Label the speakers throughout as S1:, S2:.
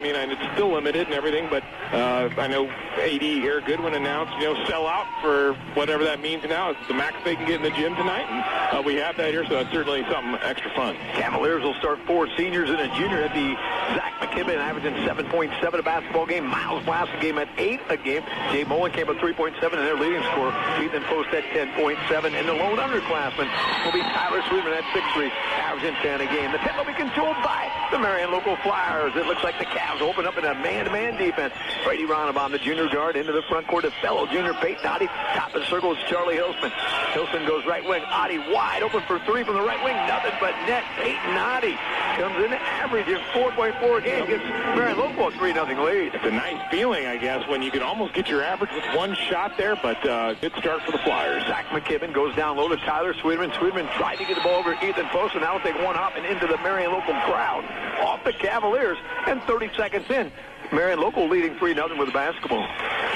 S1: I mean, it's still limited and everything, but I know AD Eric Goodwin announced, sell out for whatever that means now. It's the max they can get in the gym tonight, and we have that here, so that's certainly something extra fun.
S2: Cavaliers will start 4 seniors and a junior at the Zach McKibben, averaging 7.7 a basketball game. Miles Blasting game at 8 a game. Jay Molenkamp at 3.7 in their leading scorer. Ethan Post at 10.7. And the lone underclassman will be Tyler Sweetman at 6'3", averaging 10 a game. The pit will be controlled by the Marion local Flyers. It looks like the Cavs open up in a man-to-man defense. Brady Ronnebaum, the junior guard, into the front court. A fellow junior, Peyton Oddie. Top of the circle is Charlie Hilsman. Hilsman goes right wing. Oddie wide open for 3 from the right wing. Nothing but net. Peyton Oddie comes in averaging 4.4 a game. Gives Marion local a 3-0 lead.
S1: It's a nice feeling, I guess, when you can almost get your average with one shot there, but good start for the Flyers.
S2: Zach McKibben goes down low to Tyler Sweetman. Sweetman tried to get the ball over Ethan Post, and now will take one hop and into the Marion local crowd. Off the Cavaliers, and 30 seconds in, Marion local leading 3-0 with the basketball.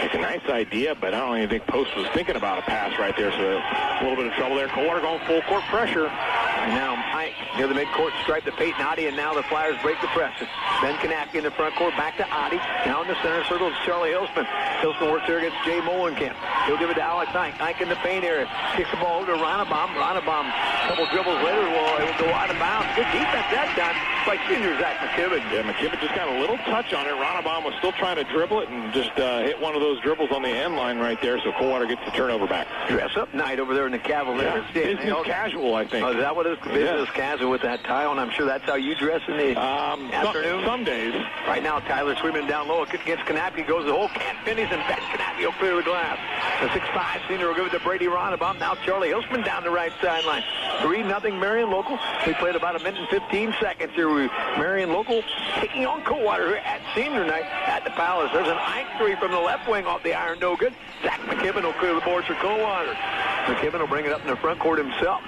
S1: It's a nice idea, but I don't even think Post was thinking about a pass right there, so a little bit of trouble there. Coldwater going full court pressure.
S2: And now Mike near the midcourt stripe to Peyton Oddie, and now the Flyers break the press. Ben Kanapke in the front court, back to Oddie. Now in the center circle is Charlie Hilsman. Hilsman works here against Jay Molenkamp. He'll give it to Alex Ike. Ike in the paint area. Kicks the ball over to Ronnebaum. Ronnebaum, a couple dribbles later, it will go out of bounds. Good defense that time by senior Zach McKibben.
S1: Yeah, McKibben just got a little touch on it. Ronnebaum was still trying to dribble it and just hit one of those dribbles on the end line right there, so Coldwater gets the turnover back.
S2: Dress up night over there in the Cavaliers.
S1: Yeah, business casual, I think.
S2: Oh, is that what it is? Business casual with that tie on. I'm sure that's how you dress in the afternoon.
S1: Some days.
S2: Right now, Tyler Sweetman down low against Kanapke. Goes the hole. Can't finish, and Ben Kanapke will clear the glass. The 6'5" senior will give it to Brady Ronnebaum. Now Charlie Hilsman down the right sideline. 3-0 Marion local. We played about 1 minute and 15 seconds here. Marion local taking on Coldwater at senior night at the Palace. There's an Ike 3 from the left wing off the iron. No good. Zach McKibben will clear the boards for Coldwater. McKibben will bring it up in the front court himself.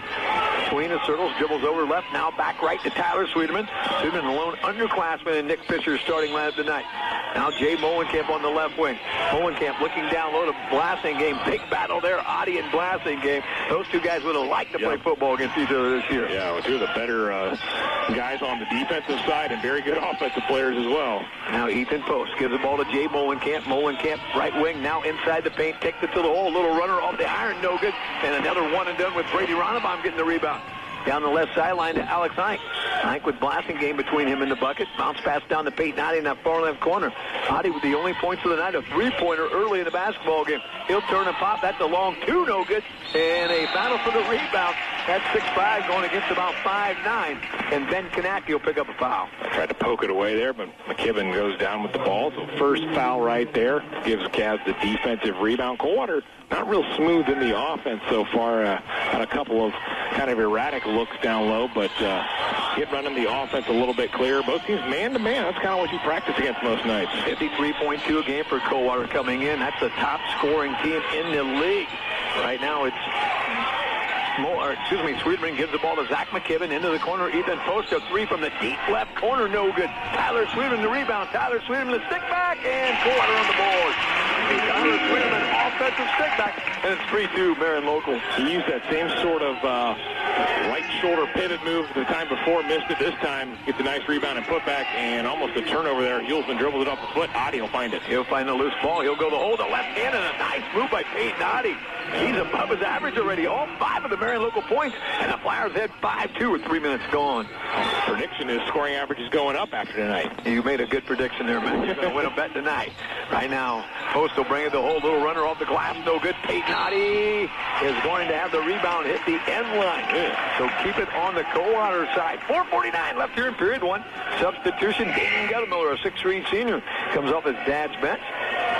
S2: Between the circles, dribbles over left. Now back right to Tyler Sweetman. Sweetman, the lone underclassman, and Nick Fisher starting lineup tonight. Now Jay Molenkamp on the left wing. Molenkamp looking down low to Blasting game. Big battle there. Oddie and Blasting game. Those two guys would have liked to play football against each other this year.
S1: Yeah, two of the better guys on the defensive side and very good offensive players as well.
S2: Now Ethan Post gives the ball to Jay Molenkamp. Molenkamp right wing now inside the paint. Takes it to the hole. Little runner off the iron. No good. And another one and done with Brady Ronnebaum getting the rebound. Down the left sideline to Alex Ike. Ike with Blasting game between him and the bucket. Bounce pass down to Peyton Oddie in that far left corner. Oddie with the only points of the night, a 3-pointer early in the basketball game. He'll turn and pop. That's a long 2, no good. And a battle for the rebound. That's 6'5", going against about 5'9". And Ben Kanapke will pick up a foul.
S1: I tried to poke it away there, but McKibben goes down with the ball. So first foul right there gives Cavs the defensive rebound. Coldwater not real smooth in the offense so far. Had a couple of kind of erratic looks down low, but get running the offense a little bit clearer. Both teams man-to-man. That's kind of what you practice against most nights.
S2: 53.2 a game for Coldwater coming in. That's the top scoring team in the league. Right now it's Sweetman gives the ball to Zach McKibben into the corner. Ethan Post, a 3 from the deep left corner, no good. Tyler Sweetman the rebound. Tyler Sweetman the stick back, and Coldwater on the board. Tyler Sweetman offensive stick back, and it's 3-2 Marion local.
S1: He used that same sort of right shoulder pivot move the time before, missed it this time. Gets a nice rebound and putback, and almost a turnover there. Hulsman dribbles it off the foot. Oddie will find it.
S2: He'll find the loose ball. He'll go the hole to left hand, and a nice move by Peyton Oddie. He's above his average already. All 5 of the Marion local points, and the Flyers had 5-2 with 3 minutes gone.
S1: Prediction is scoring average is going up after tonight.
S2: You made a good prediction there, man. You're going to win a bet tonight. Right now, Post will bring it the hole. Little runner off the glass. No good. Peyton Oddie is going to have the rebound hit the end line. So keep it on the Coldwater side. 4:49 left here in period 1. Substitution. Damian Guttemiller, a 6'3" senior, comes off his dad's bench,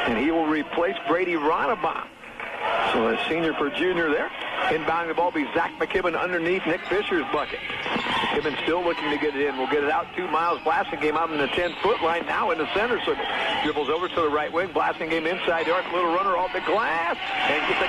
S2: and he will replace Brady Ronnebaum. So a senior for junior there. Inbounding the ball will be Zach McKibben underneath Nick Fisher's bucket. McKibben still looking to get it in. We'll get it out to Miles Blasting game out in the 10-foot line, now in the center circle. Dribbles over to the right wing. Blasting game inside the arc. Little runner off the glass. And gets a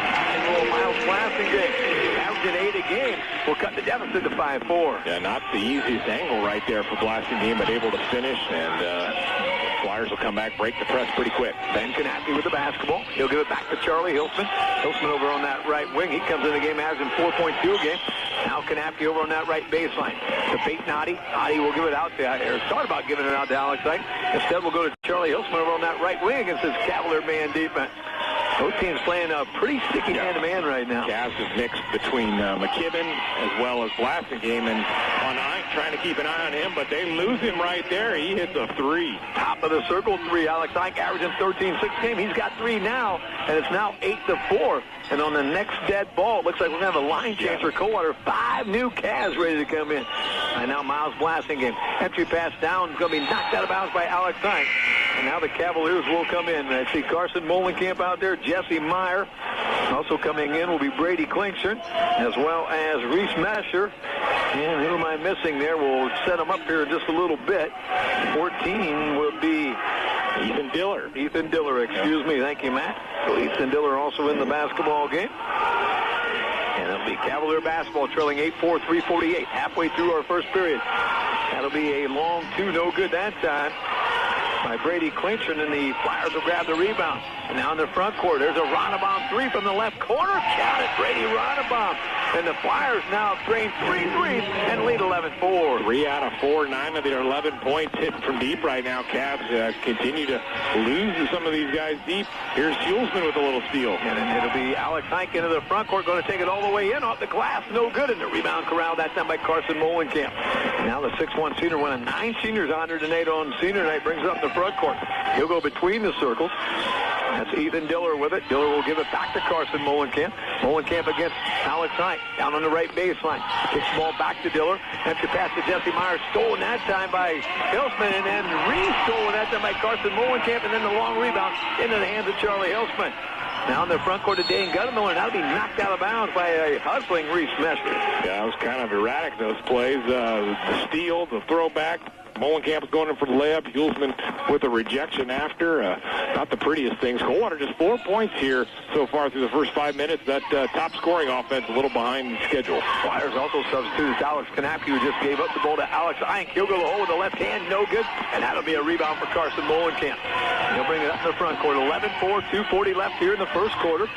S2: little Miles Blasting game. Averaging 8 a game. We'll cut the deficit to 5-4.
S1: Yeah, not the easiest angle right there for Blasting game, but able to finish. And Flyers Flyers will come back, break the press pretty quick.
S2: Ben Canapke with the basketball. He'll give it back to Charlie Hilsman. Hilsman over on that right wing. He comes in the game averaging 4.2 a game. Now Canapke over on that right baseline. To Peyton Oddie. Oddie will give it out to, or thought about giving it out to Alex Ike. Instead, we'll go to Charlie Hilsman over on that right wing against his Cavalier man defense. Both teams playing a pretty sticky hand-to-man right now.
S1: Cavs is mixed between McKibben as well as Blasingame, and on Ike trying to keep an eye on him, but they lose him right there. He hits a 3.
S2: Top of the circle, 3. Alex Ike averaging 13-6 game. He's got 3 now, and it's now 8-4. And on the next dead ball, it looks like we're going to have a line change for Coldwater. 5 new Cavs ready to come in. And now Miles Blasingame. Entry pass down, going to be knocked out of bounds by Alex Ike. And now the Cavaliers will come in. I see Carson Molenkamp out there, Jesse Meyer. Also coming in will be Brady Klinkshire, as well as Reese Masher. And who am I missing there? We'll set them up here in just a little bit. 14 will be
S1: Ethan Diller.
S2: Ethan Diller, excuse me. Thank you, Matt. So Ethan Diller also in the basketball game. And it'll be Cavalier basketball trailing 8-4, 3:48. Halfway through our first period. That'll be a long 2, no good that time by Brady Klinkshire, and the Flyers will grab the rebound. And now in the front court, there's a Ronnebaum 3 from the left corner. Count it, Brady Ronnebaum. And the Flyers now drain 3 threes and lead 11-4.
S1: 3 out of 4, 9 of their 11 points hitting from deep right now. Cavs continue to lose to some of these guys deep. Here's Hulsman with a little steal.
S2: And it'll be Alex Hike into the front court, going to take it all the way in off the glass. No good. And the rebound corral that time by Carson Molenkamp. Now the 6'1 senior, one of 9 seniors honored tonight on senior night, brings it up the front court. He'll go between the circles. That's Ethan Diller with it. Diller will give it back to Carson Molenkamp. Molenkamp against Alex Hike. Down on the right baseline. Kicks the ball back to Diller. Entry pass to Jesse Meyer. Stolen that time by Hilsman. And then re-stolen that time by Carson Molenkamp. And then the long rebound into the hands of Charlie Hilsman. Now in the front court to Dane Guttemiller. That'll be knocked out of bounds by a hustling Reese Messer.
S1: Yeah, it was kind of erratic, those plays. The steal, the throwback. Molenkamp is going in for the layup. Hulsman with a rejection after. Not the prettiest things. Coldwater just 4 points here so far through the first 5 minutes. That top scoring offense a little behind schedule.
S2: Flyers also substitutes Alex Canapke, who just gave up the ball to Alex Ike. He'll go to the hole with the left hand. No good. And that'll be a rebound for Carson Molenkamp. He'll bring it up in the front court. 11-4, 2:40 left here in the first quarter.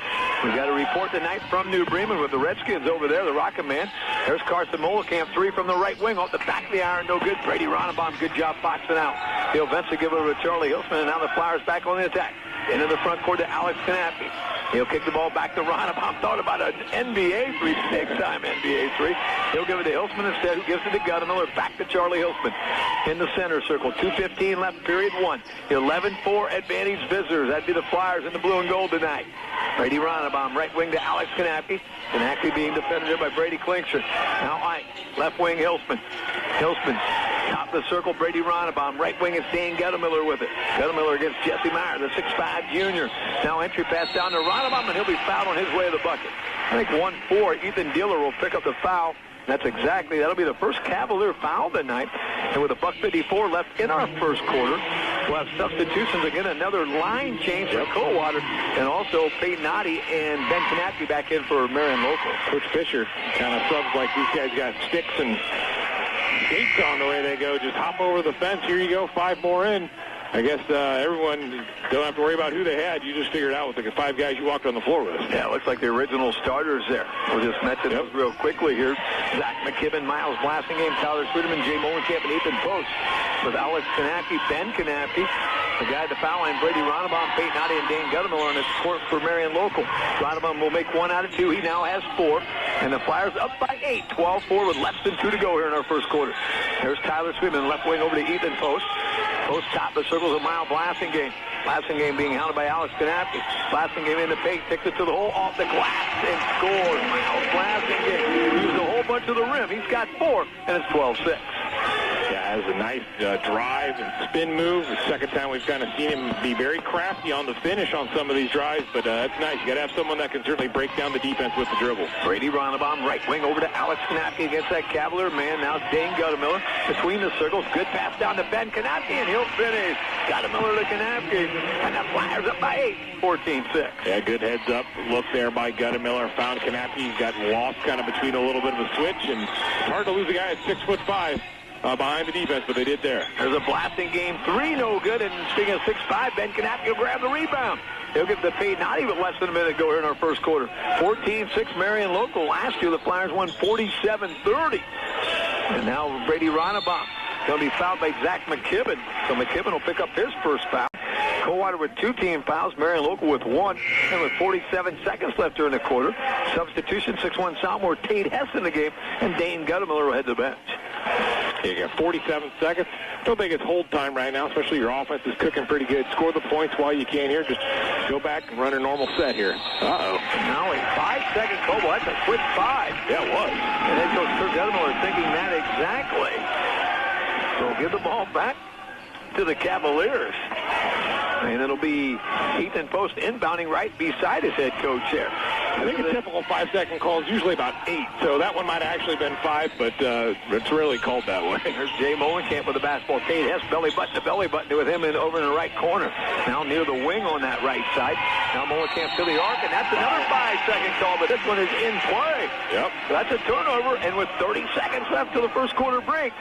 S2: We've got a report tonight from New Bremen with the Redskins over there, the Rocket Man. There's Carson Molenkamp, 3 from the right wing off the back of the iron. No good. Brady Ronnebaum, good job boxing out. He'll eventually give it over to Charlie Hilsman, and now the Flyers back on the attack. Into the front court to Alex Canapke. He'll kick the ball back to Ronnebaum. Thought about an NBA 3, big-time NBA 3. He'll give it to Hilsman instead, who gives it to Guttemiller. Back to Charlie Hilsman. In the center circle, 2:15 left, period 1. 11-4 advantage visitors. That'd be the Flyers in the blue and gold tonight. Brady Ronnebaum, right wing to Alex Canapke. Canapke being defended by Brady Klinkshire. Now Ike, left wing Hilsman. Hilsman, top of the circle, Brady Ronnebaum. Right wing is Dane Guttemiller with it. Guttemiller against Jesse Meyer, the 6'5 junior. Now entry pass down to Ronnebaum, and he'll be fouled on his way to the bucket. I think 1-4, Ethan Diller will pick up the foul. That'll be the first Cavalier foul tonight. And with a $1:54 left in our first quarter, we'll have substitutions again. Another line change for Coldwater. And also Peyton Oddie and Ben Canapke back in for Marion Local.
S1: Coach Fisher kind of subs like these guys got sticks and skates on the way they go. Just hop over the fence. Here you go. 5 more in. I guess everyone don't have to worry about who they had. You just figured out with the 5 guys you walked on the floor with.
S2: Yeah, it looks like the original starters there. We'll just mention those real quickly here. Zach McKibben, Miles Blasingame, Tyler Friedman, Jay Molenkamp, and Ethan Post. With Alex Canapke, Ben Canapke, the guy at the foul line, Brady Ronnebaum, Peyton Oddie, and Dane Guttemiller on his court for Marion Local. Ronnebaum will make 1 out of 2. He now has 4. And the Flyers up by 8, 12-4 with less than 2 to go here in our first quarter. There's Tyler Friedman, left wing over to Ethan Post. Post top the circles of Miles Blasingame. Blasingame being hounded by Alex Canapke. Blasingame in the paint, takes it to the hole, off the glass, and scores. Miles Blasingame used a whole bunch of the rim. He's got 4, and it's 12-6.
S1: Yeah, it was a nice drive and spin move. The second time we've kind of seen him be very crafty on the finish on some of these drives, but that's nice. You got to have someone that can certainly break down the defense with the dribble.
S2: Brady Ronnebaum, right wing over to Alex Canapke against that Cavalier man. Now Dane Guttemiller between the circles. Good pass down to Ben Canapke, and he'll finish. Guttemiller to Canapke, and the Flyers up by 8, 14-6.
S1: Yeah, good heads up look there by Guttemiller. Found Canapke. He got lost kind of between a little bit of a switch, and it's hard to lose a guy at 6'5". behind the defense, but they did there.
S2: There's a blasting game 3, no good. And speaking of 6'5", Ben Knapp will grab the rebound. He'll get the fade, not even less than a minute to go here in our first quarter. 14-6 Marion local. Last year, the Flyers won 47-30. And now Brady Ronnebaum going to be fouled by Zach McKibben. So McKibben will pick up his first foul. Coldwater with 2 team fouls, Marion local with 1, and with 47 seconds left during the quarter. Substitution, 6'1" sophomore Tate Hess in the game, and Dane Guttemiller will head to the bench.
S1: You got 47 seconds. Don't think it's hold time right now, especially your offense is cooking pretty good. Score the points while you can here. Just go back and run a normal set here. Uh-oh.
S2: Now a 5-second bubble. That's a quick 5.
S1: Yeah, it was.
S2: And head coach Kurt Guttemiller thinking that exactly. So give the ball back to the Cavaliers. And it'll be Ethan Post inbounding right beside his head coach here.
S1: I think a typical 5-second call is usually about 8, so that one might have actually been 5, but it's really called that way.
S2: There's Jay Molenkamp with the basketball. Tate Hess belly button to belly button with him over in the right corner. Now near the wing on that right side. Now Molenkamp to the arc, and that's another 5-second call, but this one is in play.
S1: Yep.
S2: So that's a turnover, and with 30 seconds left to the first quarter break,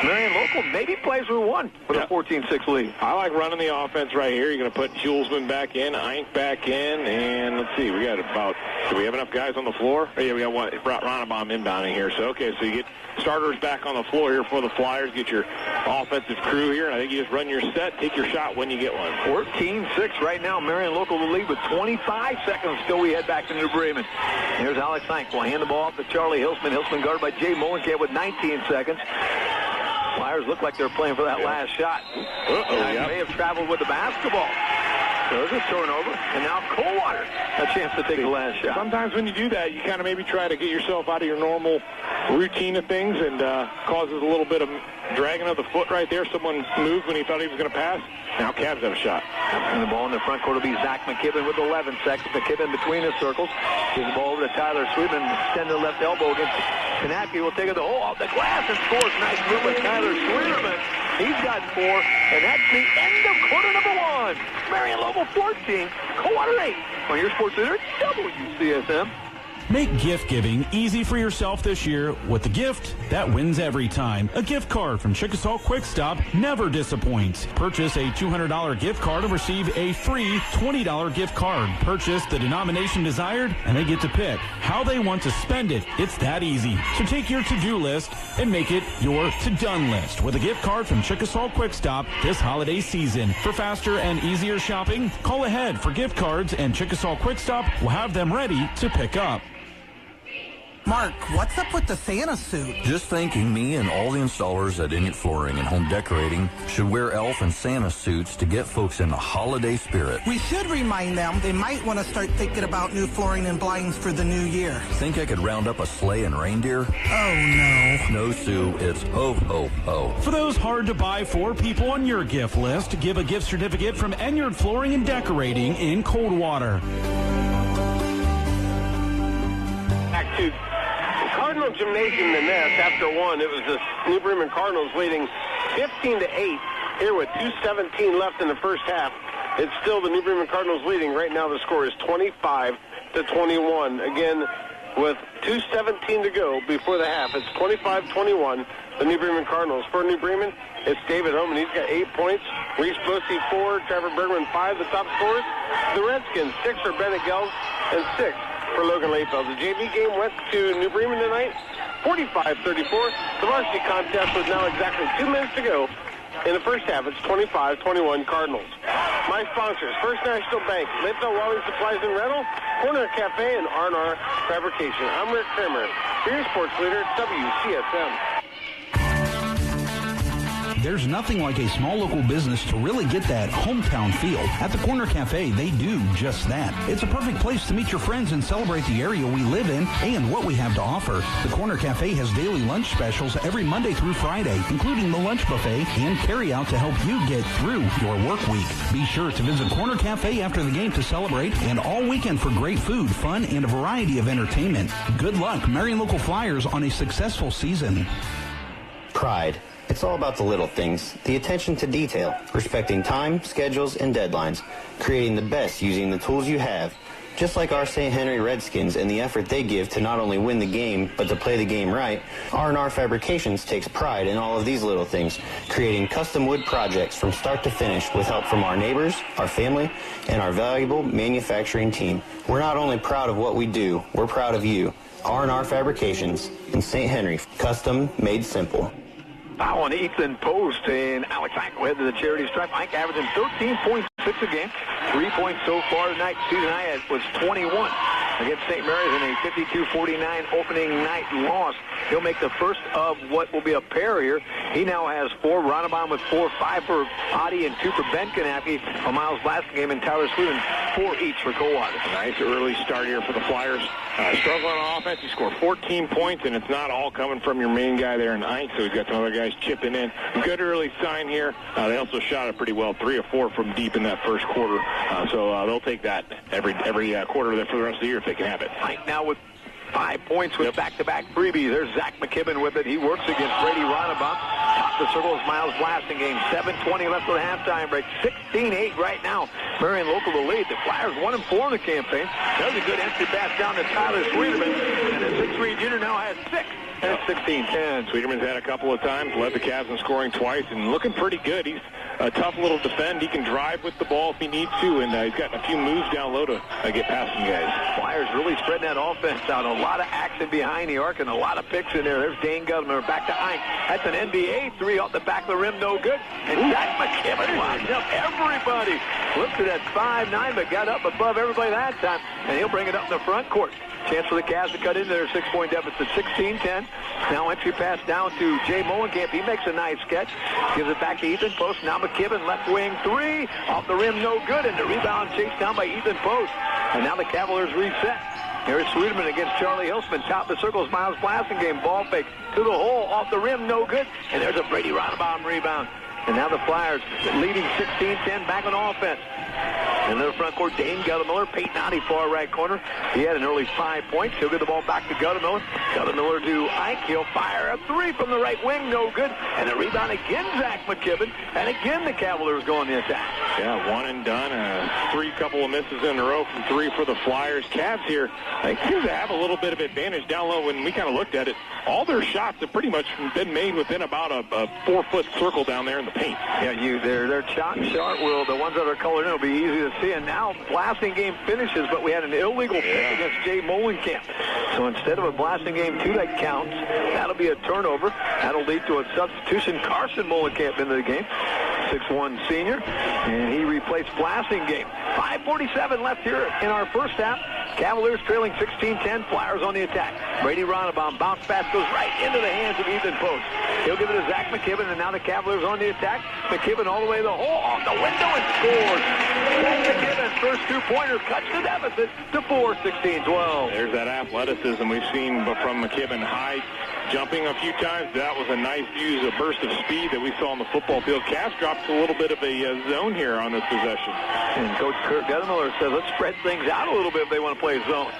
S2: Marion local maybe plays with 1 with a 14-6 lead.
S1: I like running the offense right here. You're going to put Julesman back in, Eink back in, and let's see, we got about, do we have enough guys on the floor? Oh, yeah, we got one, Ronnebaum inbounding here. So, okay, so you get starters back on the floor here for the Flyers, get your offensive crew here, and I think you just run your set, take your shot when you get one.
S2: 14-6 right now, Marion local to lead with 25 seconds still. We head back to New Bremen. Here's Alex Eink. Will hand the ball off to Charlie Hilsman. Hilsman guarded by Jay Molenkamp with 19 seconds. Flyers look like they're playing for that last shot. May have traveled with the basketball. So there's a turnover, and now Coldwater a chance to take the last shot.
S1: Sometimes when you do that, you kind of maybe try to get yourself out of your normal routine of things, and causes a little bit of dragging of the foot right there. Someone moved when he thought he was going to pass. Now Cavs have a shot.
S2: And the ball in the front court will be Zach McKibben with 11 seconds. McKibben between the circles. Gives the ball over to Tyler Sweetman. Extend the left elbow against Kanapke. Will take it the hole off the glass and scores. Nice move with Tyler Sweetman. He's got 4, and that's the end of quarter number 1. Marion local 14, Coldwater 8. On your sports leader, WCSM.
S3: Make gift giving easy for yourself this year with a gift that wins every time. A gift card from Chickasaw Quick Stop never disappoints. Purchase a $200 gift card and receive a free $20 gift card. Purchase the denomination desired, and they get to pick how they want to spend it. It's that easy. So take your to-do list and make it your to-done list with a gift card from Chickasaw Quick Stop this holiday season. For faster and easier shopping, call ahead for gift cards, and Chickasaw Quick Stop will have them ready to pick up.
S4: Mark, what's up with the Santa suit?
S5: Just thinking me and all the installers at Inuit Flooring and Home Decorating should wear elf and Santa suits to get folks in the holiday spirit.
S4: We should remind them they might want to start thinking about new flooring and blinds for the new year.
S5: Think I could round up a sleigh and reindeer?
S4: Oh, no.
S5: No, Sue, it's ho, ho, ho.
S3: For those hard-to-buy 4 people on your gift list, give a gift certificate from Inuit Flooring and Decorating in Coldwater.
S6: Back to Cardinal Gymnasium, the Nest. After 1, it was the New Bremen Cardinals leading 15-8 here with 2:17 left in the first half. It's still the New Bremen Cardinals leading. Right now the score is 25-21. Again, with 2:17 to go before the half, it's 25-21, the New Bremen Cardinals. For New Bremen, it's David Holman. He's got 8 points. Reese Bosey 4, Trevor Bergman 5, the top scorers. The Redskins 6 for Bennett Gels and 6 for Logan Layfeld. The JV game went to New Bremen tonight, 45-34. The varsity contest was now exactly 2 minutes to go. In the first half, it's 25-21 Cardinals. My sponsors, First National Bank, Midville Welding Supplies and Rental, Corner Cafe, and R&R Fabrication. I'm Rick Kramer, your sports leader, WCSM.
S7: There's nothing like a small local business to really get that hometown feel. At the Corner Cafe, they do just that. It's a perfect place to meet your friends and celebrate the area we live in and what we have to offer. The Corner Cafe has daily lunch specials every Monday through Friday, including the lunch buffet and carry-out to help you get through your work week. Be sure to visit Corner Cafe after the game to celebrate and all weekend for great food, fun, and a variety of entertainment. Good luck, Marion Local Flyers, on a successful season.
S8: Pride. It's all about the little things, the attention to detail, respecting time, schedules, and deadlines, creating the best using the tools you have. Just like our St. Henry Redskins and the effort they give to not only win the game, but to play the game right, R&R Fabrications takes pride in all of these little things, creating custom wood projects from start to finish with help from our neighbors, our family, and our valuable manufacturing team. We're not only proud of what we do, we're proud of you. R&R Fabrications in St. Henry, custom made simple.
S2: Foul on Ethan Post, and Alex Ike will head to the charity stripe. Ike averaging 13.6 a game, 3 points so far tonight. Season high was 21 against St. Mary's in a 52-49 opening night loss. He'll make the first of what will be a pair here. He now has 4. Ronnebaum with 4, 5 for Adi and 2 for Ben Kanapke. A Miles Blastingame and Tyler Sweden, 4 each for Coldwater.
S1: Nice early start here for the Flyers. Struggling on offense. He scored 14 points, and it's not all coming from your main guy there in Ike, so he's got some other guys chipping in. Good early sign here. They also shot it pretty well, 3 of 4 from deep in that first quarter. So they'll take that every quarter there for the rest of the year if they can have it.
S2: Ike now with 5 points with back-to-back freebies. There's Zach McKibben with it. He works against Brady Ronnebaum. Top the circle is Miles Blastingame. 7:20 left for the halftime break. 16-8 right now. Marion local to lead. The Flyers 1-4 in the campaign. That was a good empty pass down to Tyler Sweeterman. And the 6'3" junior now has 6. And it's 16-10.
S1: Sweeterman's had a couple of times, led the Cavs in scoring twice, and looking pretty good. He's a tough little defend. He can drive with the ball if he needs to, and he's got a few moves down low to get past some guys.
S2: Flyers really spreading that offense out. A lot of action behind the arc and a lot of picks in there. There's Dane Gutman back to Ike. That's an NBA 3 off the back of the rim, no good. And Zach McKibben locks up everybody. Lifted at 5'9", but got up above everybody that time, and he'll bring it up in the front court. Chance for the Cavs to cut into their 6-point deficit, 16-10. Now entry pass down to Jay Molenkamp. He makes a nice catch. Gives it back to Ethan Post. Now McKibben, left wing 3. Off the rim, no good. And the rebound chased down by Ethan Post. And now the Cavaliers reset. Here's Sweeterman against Charlie Hilsman. Top of the circle is Miles Blastingame. Ball fake to the hole. Off the rim, no good. And there's a Brady Ronnebaum rebound. And now the Flyers leading 16-10 back on offense. In the front court, Dane Guttemiller, Peyton Adi, far right corner. He had an early 5 points. He'll get the ball back to Guttemiller. Guttemiller to Ike. He'll fire a 3 from the right wing. No good. And a rebound again, Zach McKibben. And again, the Cavaliers go on the attack.
S1: Yeah, one and done. 3 couple of misses in a row from 3 for the Flyers. Cavs here, they seem to have a little bit of advantage down low. When we kind of looked at it, all their shots have pretty much been made within about a 4-foot circle down there in the paint.
S2: Yeah, their shot will, the ones that are colored in, will be easy to see. And now Blastingame finishes, but we had an illegal pick against Jay Molenkamp. So instead of a Blastingame 2 that counts, that'll be a turnover. That'll lead to a substitution. Carson Molenkamp into the game, 6'1" senior, and he replaced Blastingame. 5:47 left here in our first half. Cavaliers trailing 16-10. Flyers on the attack. Brady Ronnebaum, bounce pass goes right into the hands of Ethan Post. He'll give it to Zach McKibben, and now the Cavaliers on the attack. McKibben all the way to the hole, off the window, and scores. Zach McKibben's first 2-pointer cuts the deficit to 4, 16-12.
S1: There's that athleticism we've seen from McKibben. High jumping a few times. That was a nice use, a burst of speed that we saw on the football field. Cavs dropped a little bit of a zone here on this possession.
S2: And Coach Kurt Guttemiller says, let's spread things out a little bit if they want to play zone.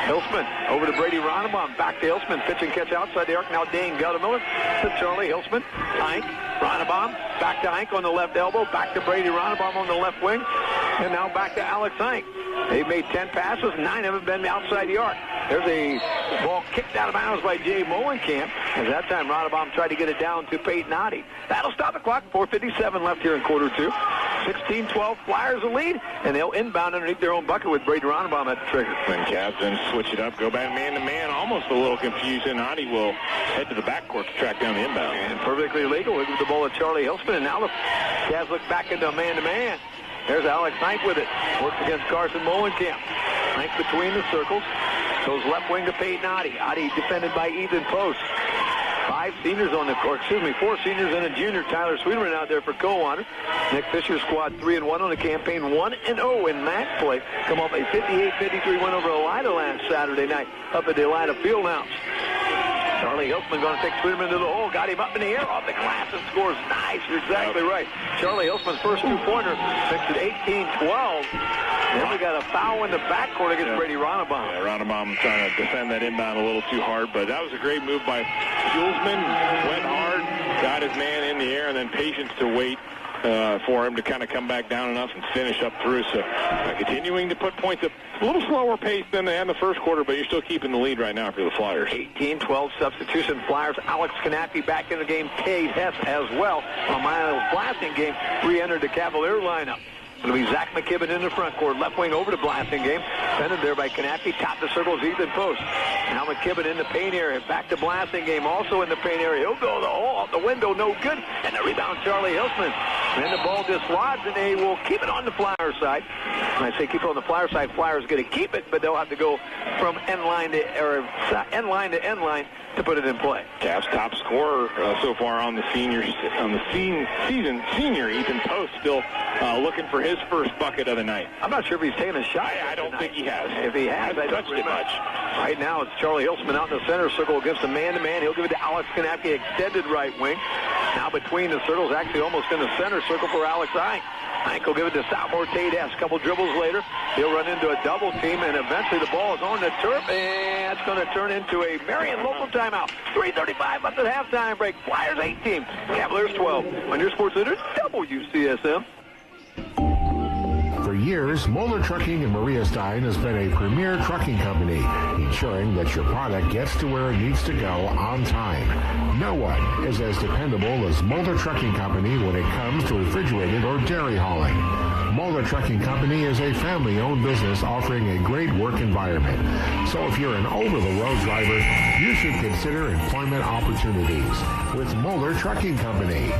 S2: Hilsman over to Brady Ronnebaum. Back to Hilsman. Pitch and catch outside the arc. Now Dane Guttemiller to Charlie Hilsman. Ike. Ronnebaum. Back to Ike on the left elbow. Back to Brady Ronnebaum on the left wing. And now back to Alex Ike. They've made 10 passes. 9 have been outside the arc. There's a ball kicked out of bounds by Jay Molenkamp. At that time, Ronnebaum tried to get it down to Peyton Adi. That'll stop the clock. 4:57 left here in quarter 2. 16-12, Flyers the lead, and they'll inbound underneath their own bucket with Brady Ronnebaum at the trigger.
S1: When Cavs then switch it up, go back man-to-man, almost a little confusion. Adi will head to the backcourt to track down the inbound.
S2: And perfectly legal. He'll give the ball to Charlie Hilsman, and now the Cavs look back into man-to-man. There's Alex Knight with it. Works against Carson Molenkamp. Knight between the circles. Goes left wing to Peyton Adi. Adi defended by Ethan Post. 4 seniors and a junior. Tyler Sweeterman out there for Coldwater. Nick Fisher's squad 3-1 on the campaign, 1-0 in match play. Come off a 58-53 win over Elida last Saturday night up at the Elida Fieldhouse. Charlie Hilsman going to take Sweeterman to the hole. Got him up in the air off the glass and scores. Nice. You're exactly right. Charlie Hilsman's first 2-pointer makes it 18-12. Then we got a foul in the backcourt against Brady Ronnebaum.
S1: Yeah, Ronnebaum trying to defend that inbound a little too hard, but that was a great move by Julesman. Went hard, got his man in the air, and then patience to wait for him to kind of come back down enough and finish up through. So continuing to put points up. A little slower pace than they had in the first quarter, but you're still keeping the lead right now for the Flyers.
S2: 18-12 substitution. Flyers. Alex Knappe back in the game. Cade Hess as well. A Miles Blasingame re-entered the Cavalier lineup. It'll be Zach McKibben in the front court. Left wing over to Blasingame. Centered there by Knappe. Top the circles, Ethan Post. Now McKibben in the paint area. Back to Blasingame. Also in the paint area. He'll go the hole out the window. No good. And the rebound, Charlie Hilsman. And the ball dislodged, and they will keep it on the Flyer side. When I say keep it on the Flyer side, Flyers going to keep it, but they'll have to go from end line to end line to put it in play.
S1: Cavs top scorer so far on the season, senior Ethan Post, still looking for his first bucket of the night.
S2: I'm not sure if he's taken a shot.
S1: I don't think he has.
S2: If he has, I
S1: touched it much.
S2: Right now, it's Charlie Hilsman out in the center circle against a man-to-man. He'll give it to Alex Knappe, extended right wing. Now between the circles, actually almost in the center circle for Alex Ike. Ike will give it to sophomore Tate Hess. A couple dribbles later, he'll run into a double team, and eventually the ball is on the turf, and it's going to turn into a Marion local timeout. 3:35 left at halftime break. Flyers 18, Cavaliers 12. On your sports leader, WCSM.
S9: For years, Moeller Trucking in Maria Stein has been a premier trucking company, ensuring that your product gets to where it needs to go on time. No one is as dependable as Moeller Trucking Company when it comes to refrigerated or dairy hauling. Moeller Trucking Company is a family-owned business offering a great work environment. So if you're an over-the-road driver, you should consider employment opportunities with Moeller Trucking Company.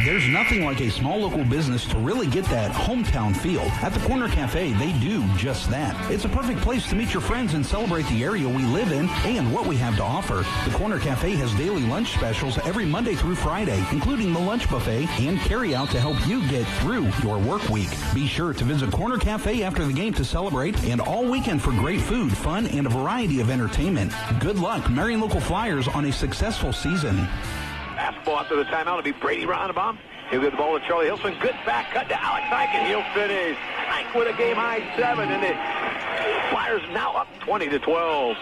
S7: There's nothing like a small local business to really get that hometown feel. At the Corner Cafe, they do just that. It's a perfect place to meet your friends and celebrate the area we live in and what we have to offer. The Corner Cafe has daily lunch specials every Monday through Friday, including the lunch buffet and carry-out to help you get through your work week. Be sure to visit Corner Cafe after the game to celebrate and all weekend for great food, fun, and a variety of entertainment. Good luck, Marion Local Flyers, on a successful season.
S2: Basketball after the timeout. It'll be Brady Ronnebaum. He'll get the ball to Charlie Hilsman. Good back cut to Alex Ike, and he'll finish. Ike with a game-high 7, and the Flyers now up 20-12.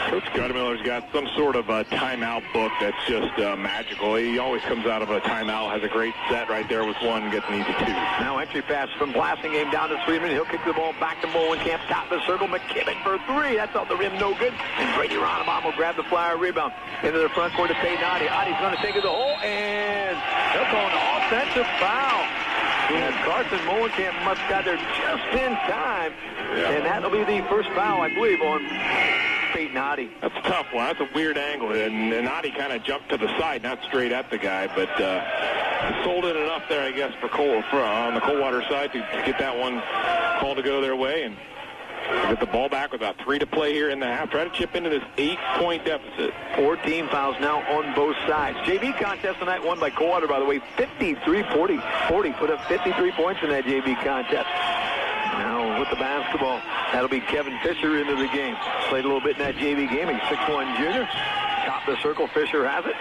S1: Coach Guttemiller's got some sort of a timeout book that's just magical. He always comes out of a timeout, has a great set right there with one, gets an easy 2.
S2: Now entry pass from Blasingame down to Freeman. He'll kick the ball back to Molenkamp, top of the circle. McKibben for 3. That's off the rim, no good. And Brady Ronnebaum will grab the Flyer rebound. Into the front court to Peyton Oddie. Oddie's going to take it to the hole, and they'll call an offensive foul. And Carson Molenkamp must have got there just in time. Yeah. And that'll be the first foul, I believe, on Peyton Oddie.
S1: That's a tough one. That's a weird angle. And Oddie kind of jumped to the side, not straight at the guy, but sold it enough there, I guess, on the Coldwater side to get that one call to go their way. And get the ball back with about 3 to play here in the half. Try to chip into this 8-point deficit.
S2: 14 fouls now on both sides. JV contest tonight won by Coldwater, by the way, 53-40. Put up 53 points in that JV contest. Now with the basketball, that'll be Kevin Fisher into the game. Played a little bit in that JV game. He's 6'1" junior. Top of the circle, Fisher has it.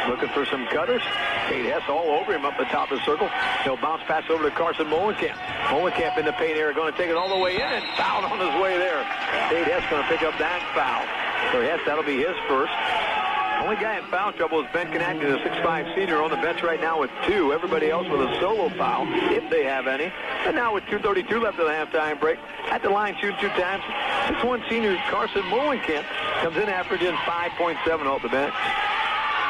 S2: Looking for some cutters. Tate Hess all over him up the top of the circle. He'll bounce pass over to Carson Molenkamp. Molenkamp in the paint area, going to take it all the way in and foul on his way there. Tate Hess going to pick up that foul. So Hess, that'll be his first. Only guy in foul trouble is Ben Knappe, the 6'5" senior, on the bench right now with 2. Everybody else with a solo foul, if they have any. And now with 2:32 left of the halftime break, at the line shooting 2 times. 6'1" senior Carson Molenkamp comes in averaging 5.7 off the bench.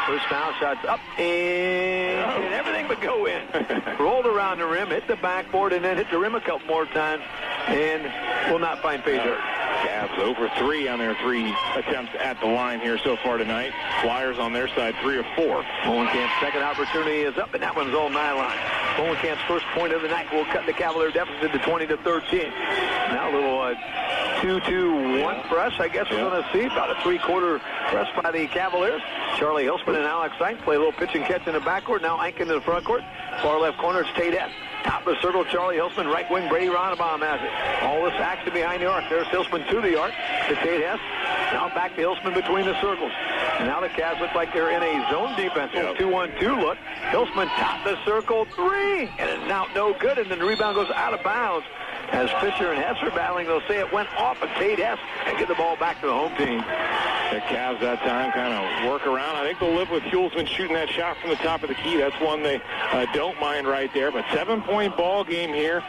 S2: First foul shot's up, and everything but go in. Rolled around the rim, hit the backboard, and then hit the rim a couple more times, and will not find pay dirt.
S1: Cavs over 3 on their 3 attempts at the line here so far tonight. Flyers on their side 3 of 4.
S2: Molenkamp's second opportunity is up, and that one's all nylon. Molenkamp's first point of the night will cut the Cavalier deficit to 20-13. Now a little 2-2-1 press, I guess we're going to see. About a 3-quarter press by the Cavaliers. Charlie Hilsman and Alex Ike play a little pitch and catch in the backcourt. Now Ike into the front court. Far left corner, it's Tate Hess. Top of the circle, Charlie Hilsman. Right wing, Brady Ronnebaum has it. All this action behind the arc. There's Hilsman to the arc to Tate Hess. Now back to Hilsman between the circles. And now the Cavs look like they're in a zone defense. 2-1-2 look. Hilsman top the circle, 3. And it's out no good. And then the rebound goes out of bounds. As Fisher and Hess are battling, they'll say it went off of Tate Hess and get the ball back to the home team.
S1: The Cavs that time kind of work around. I think they'll live with Hulsman shooting that shot from the top of the key. That's one they don't mind right there. But 7-point ball game here.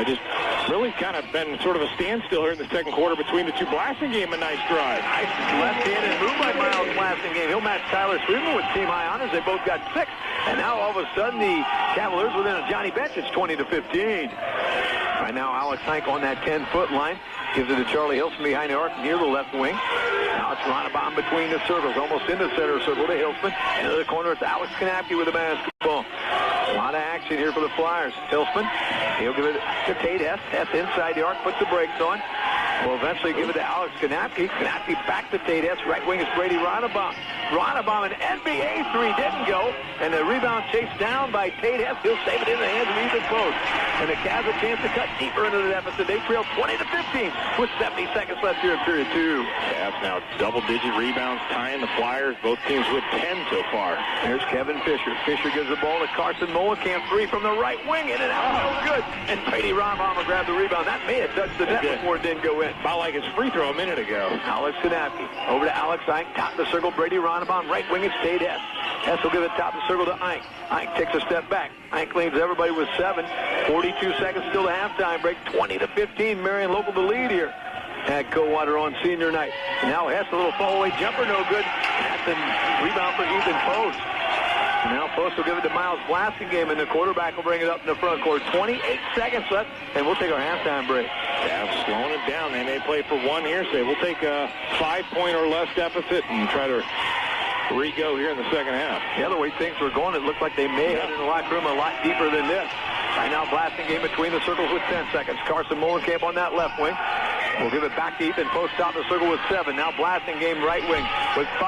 S1: Just really kind of been sort of a standstill here in the second quarter between the two. Blasingame, a nice drive.
S2: Nice left-handed move by Miles Blasingame. He'll match Tyler Friedman with team high honors. They both got 6. And now all of a sudden the Cavaliers within a Johnny Bench. It's 20-15. Right now Alex Hike on that 10-foot line. Gives it to Charlie Hilson behind the arc near the left wing. Now it's Ronnebaum between the circles, almost in the center circle to Hilsman. Into the corner, it's Alex Kanapke with the basketball. A lot of action here for the Flyers. Hilsman, he'll give it to Tate Hess. Hess inside the arc, puts the brakes on. Will eventually give it to Alex Kanapke. Kanapke back to Tate Hess. Right wing is Brady Ronnebaum. Ronnebaum, an NBA 3 didn't go. And the rebound chased down by Tate Hess. He'll save it in the hands of Ethan Post. And the Cavs a chance to cut deeper into the deficit. They trail 20-15 with 70 seconds left here in period 2.
S1: Cavs now double-digit rebounds, tying the Flyers. Both teams with 10 so far.
S2: There's Kevin Fisher. Fisher gives the ball to Carson Molenkamp. 3 from the right wing. In and out. No good. And Brady Ronnebaum will grab the rebound. That may have touched the net before it didn't go in.
S1: About like his free throw a minute ago.
S2: Alex Kanapke. Over to Alex Ike. Top of the circle. Brady Ronnebaum. Right wing is Tate Hess. Hess will give it top of the circle to Ike. Ike takes a step back. Ike leads everybody with 7. 42 seconds still to halftime break. 20-15. Marion local to lead here at Coldwater on senior night. Now Hess, a little fall-away jumper, no good. That's a rebound for Ethan Post. And now Post will give it to Miles Blasingame, and the quarterback will bring it up in the front court. 28 seconds left, and we'll take our halftime break.
S1: Cavs slowing it down. They may play for one here. Say we'll take a 5-point or less deficit and try to re-go here in the second half.
S2: Yeah, the way things were going, it looked like they may head in the locker room a lot deeper than this. Right now, Blasingame between the circles with 10 seconds. Carson Molenkamp on that left wing. We'll give it back to Ethan Post, top of the circle with 7. Now Blasingame right wing with 5.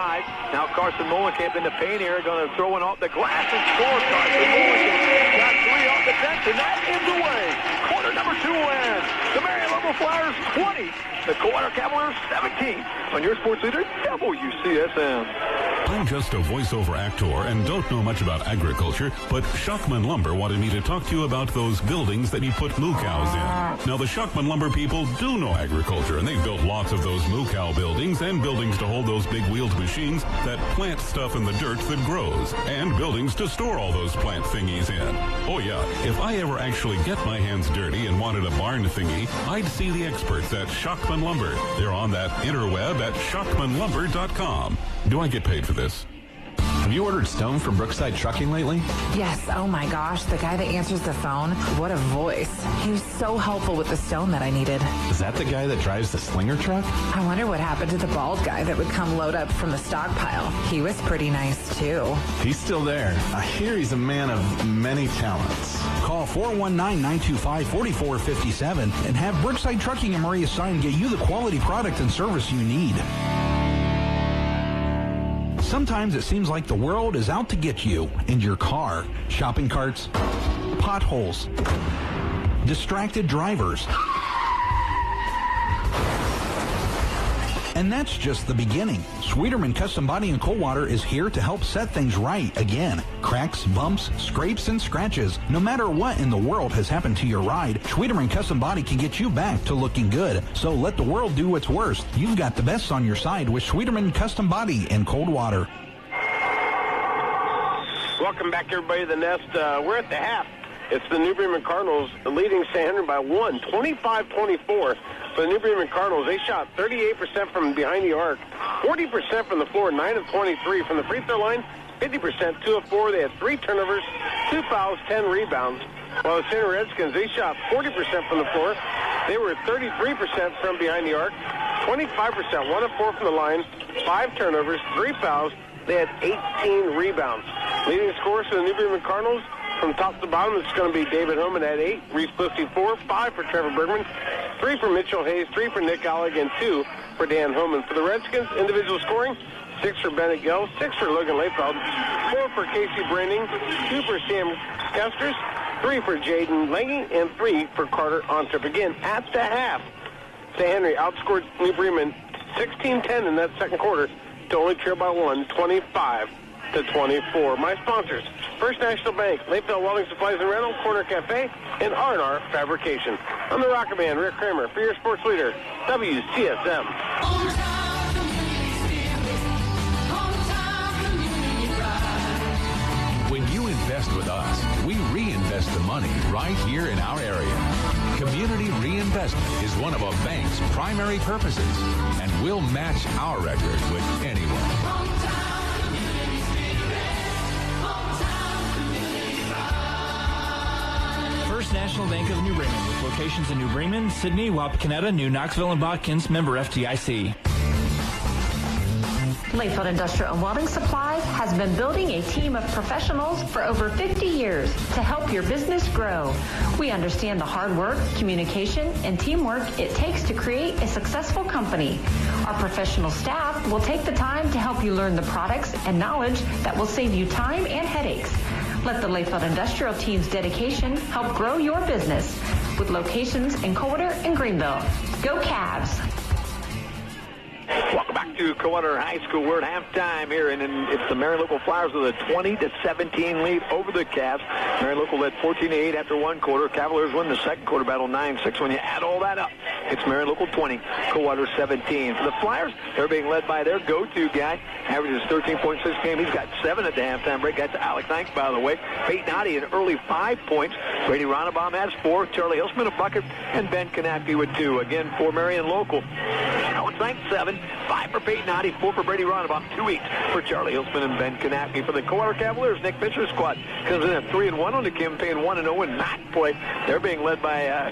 S2: Now Carson Molenkamp in the paint area, going to throw one off the glass and score. Carson Molenkamp got 3 off the bench, and that is away. Quarter number 2 win. The Marion local Flyers 20. The Coldwater Cavaliers 17. On your sports leader, WCSM.
S10: I'm just a voiceover actor and don't know much about agriculture, but Shockman Lumber wanted me to talk to you about those buildings that you put moo cows in. Now, the Shockman Lumber people do know agriculture, and they've built lots of those moo cow buildings and buildings to hold those big wheeled machines that plant stuff in the dirt that grows, and buildings to store all those plant thingies in. Oh, yeah, if I ever actually get my hands dirty and wanted a barn thingy, I'd see the experts at Shockman Lumber. They're on that interweb at shockmanlumber.com. Do I get paid for this?
S11: Have you ordered stone from Brookside Trucking lately?
S12: Yes. Oh my gosh, the guy that answers the phone, what a voice. He was so helpful with the stone that I needed.
S11: Is that the guy that drives the slinger truck?
S12: I wonder what happened to the bald guy that would come load up from the stockpile. He was pretty nice too.
S11: He's still there. I hear he's a man of many talents.
S7: Call 419-925-4457 and have Brookside Trucking and Maria Sign get you the quality product and service you need. Sometimes it seems like the world is out to get you and your car. Shopping carts, potholes, distracted drivers. And that's just the beginning. Sweeterman Custom Body in Coldwater is here to help set things right again. Cracks, bumps, scrapes, and scratches. No matter what in the world has happened to your ride, Sweeterman Custom Body can get you back to looking good. So let the world do its worst. You've got the best on your side with Sweeterman Custom Body in Coldwater.
S6: Welcome back, everybody, to the Nest. We're at the half. It's the New Bremen Cardinals leading St. Henry by 1, 25-24. For the New Bremen Cardinals, they shot 38% from behind the arc, 40% from the floor, 9 of 23 from the free throw line, 50%, 2 of 4. They had 3 turnovers, 2 fouls, 10 rebounds. While the St. Henry Redskins, they shot 40% from the floor. They were 33% from behind the arc, 25%, 1 of 4 from the line, 5 turnovers, 3 fouls. They had 18 rebounds. Leading scorers for the New Bremen Cardinals, from top to bottom, it's going to be David Homan at 8, Reese Bussey 4, 5 for Trevor Bergman, 3 for Mitchell Hayes, 3 for Nick Allig, and 2 for Dan Homan. For the Redskins, individual scoring, 6 for Bennett Gell, 6 for Logan Layfeld, 4 for Casey Branding, 2 for Sam Kesters, 3 for Jaden Lange, and 3 for Carter Ontrip. Again, at the half, St. Henry outscored New Bremen 16-10 in that second quarter to only trail by 1, 25-24. My sponsors, First National Bank, Layfield Welding Supplies and Rental, Corner Cafe, and R&R Fabrication. I'm the Rocket Man, Rick Kramer, for your sports leader, WCSM.
S13: invest with us, we reinvest the money right here in our area. Community reinvestment is one of a bank's primary purposes, and we'll match our record with anyone.
S14: First National Bank of New Bremen, with locations in New Bremen, Sydney, Wapakoneta, New Knoxville, and Botkins, member FDIC.
S15: Layfield Industrial and Welding Supply has been building a team of professionals for over 50 years to help your business grow. We understand the hard work, communication, and teamwork it takes to create a successful company. Our professional staff will take the time to help you learn the products and knowledge that will save you time and headaches. Let the Layfield Industrial team's dedication help grow your business with locations in Coldwater and Greenville. Go Cavs!
S2: Welcome back to Coldwater High School. We're at halftime here, and it's the Marion Local Flyers with a 20-17 lead over the Cavs. Marion Local led 14-8 after one quarter. Cavaliers win the second quarter battle 9-6. When you add all that up, it's Marion Local 20, Coldwater 17. For the Flyers, they're being led by their go-to guy. Averages 13.6 game. He's got 7 at the halftime break. That's Alex Knight, by the way. Peyton Oddie, an early 5 points. Brady Ronnebaum has 4. Charlie Hilsman, a bucket. And Ben Kanapke with 2. Again, for Marion Local. Alex Knight, 7. 5 for Peyton Oddie, 4 for Brady Ronnebaum, 2 each for Charlie Hilsman and Ben Kanapke. For the Coldwater Cavaliers, Nick Fisher's squad comes in at 3-1 on the campaign, 1-0 in mat play. They're being led by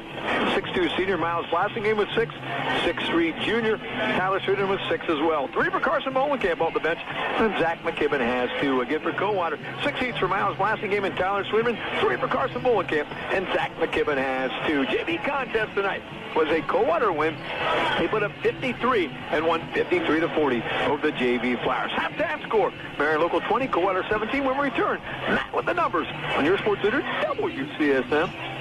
S2: 6'2" senior Miles Blassingame with 6, 6'3" junior Tyler Sweden with 6 as well. 3 for Carson Molenkamp off the bench, and Zach McKibben has 2. Again for Coldwater, 6 each for Miles Blassingame and Tyler Sweden, 3 for Carson Molenkamp, and Zach McKibben has 2. JV contest tonight was a Coldwater win. They put up 53 and won 53-40 over the JV Flyers. Halftime score, Marion Local 20, Coldwater 17. When we return, Matt with the numbers on your sports leader, WCSM.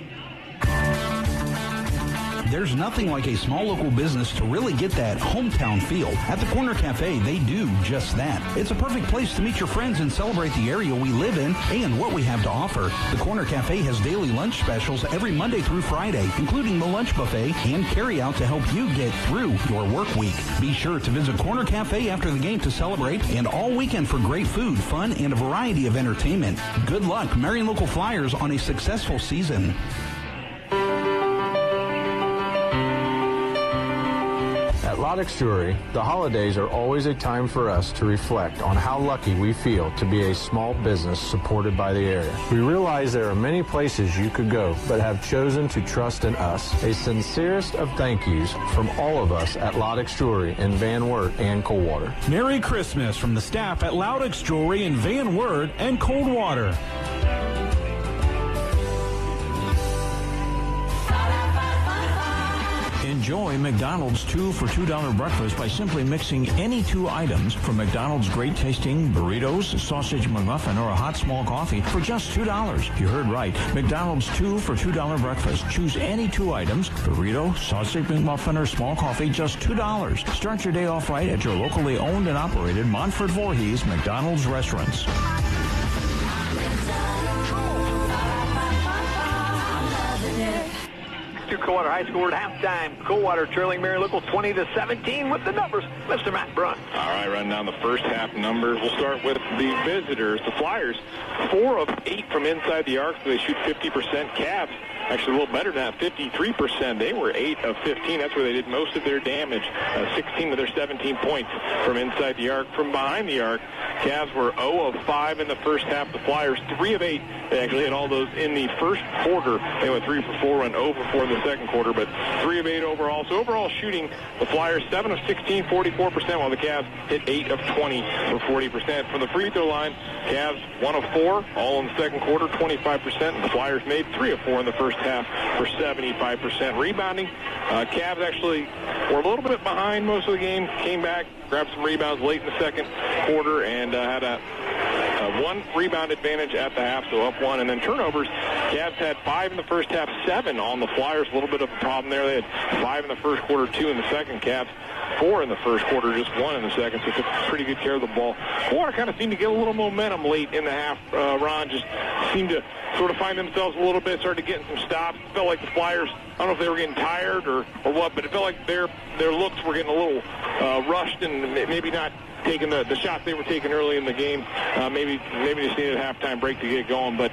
S7: There's nothing like a small local business to really get that hometown feel. At the Corner Cafe, they do just that. It's a perfect place to meet your friends and celebrate the area we live in and what we have to offer. The Corner Cafe has daily lunch specials every Monday through Friday, including the lunch buffet and carry-out to help you get through your work week. Be sure to visit Corner Cafe after the game to celebrate and all weekend for great food, fun, and a variety of entertainment. Good luck, Marion Local Flyers, on a successful season.
S16: At Lodex Jewelry, the holidays are always a time for us to reflect on how lucky we feel to be a small business supported by the area. We realize there are many places you could go, but have chosen to trust in us. A sincerest of thank yous from all of us at Lodex Jewelry in Van Wert and Coldwater.
S3: Merry Christmas from the staff at Lodex Jewelry in Van Wert and Coldwater. Enjoy McDonald's 2 for $2 breakfast by simply mixing any 2 items from McDonald's great-tasting burritos, sausage McMuffin, or a hot small coffee for just $2. You heard right. McDonald's 2 for $2 breakfast. Choose any 2 items, burrito, sausage McMuffin, or small coffee, just $2. Start your day off right at your locally owned and operated Montford Voorhees McDonald's restaurants.
S2: Coldwater High School at halftime. Coldwater trailing Marion Local 20-17 with the numbers. Mr. Matt Brunt.
S1: All right, running down the first half numbers. We'll start with the visitors. The Flyers, 4 of 8 from inside the arc, so they shoot 50%. Cavs, actually a little better than that, 53%. They were 8 of 15. That's where they did most of their damage. 16 of their 17 points from inside the arc. From behind the arc, Cavs were 0 of 5 in the first half. The Flyers, 3 of 8. They actually had all those in the first quarter. They went 3 for 4 and 0 for 4 in the second quarter, but 3 of 8 overall. So overall shooting, the Flyers 7 of 16, 44%, while the Cavs hit 8 of 20 for 40%. From the free throw line, Cavs 1 of 4, all in the second quarter, 25%. And the Flyers made 3 of 4 in the first half for 75%. Rebounding, Cavs actually were a little bit behind most of the game, came back, grabbed some rebounds late in the second quarter, and had a 1 rebound advantage at the half, so up 1. And then turnovers, Cavs had 5 in the first half, 7 on the Flyers. A little bit of a problem there. They had 5 in the first quarter, 2 in the second. Cavs 4 in the first quarter, just 1 in the second, so took pretty good care of the ball. Coldwater kind of seemed to get a little momentum late in the half. Ron just seemed to sort of find themselves a little bit, started getting some stops. It felt like the Flyers, I don't know if they were getting tired or what, but it felt like their looks were getting a little rushed and maybe not taking the shots they were taking early in the game. Maybe just needed a halftime break to get going, but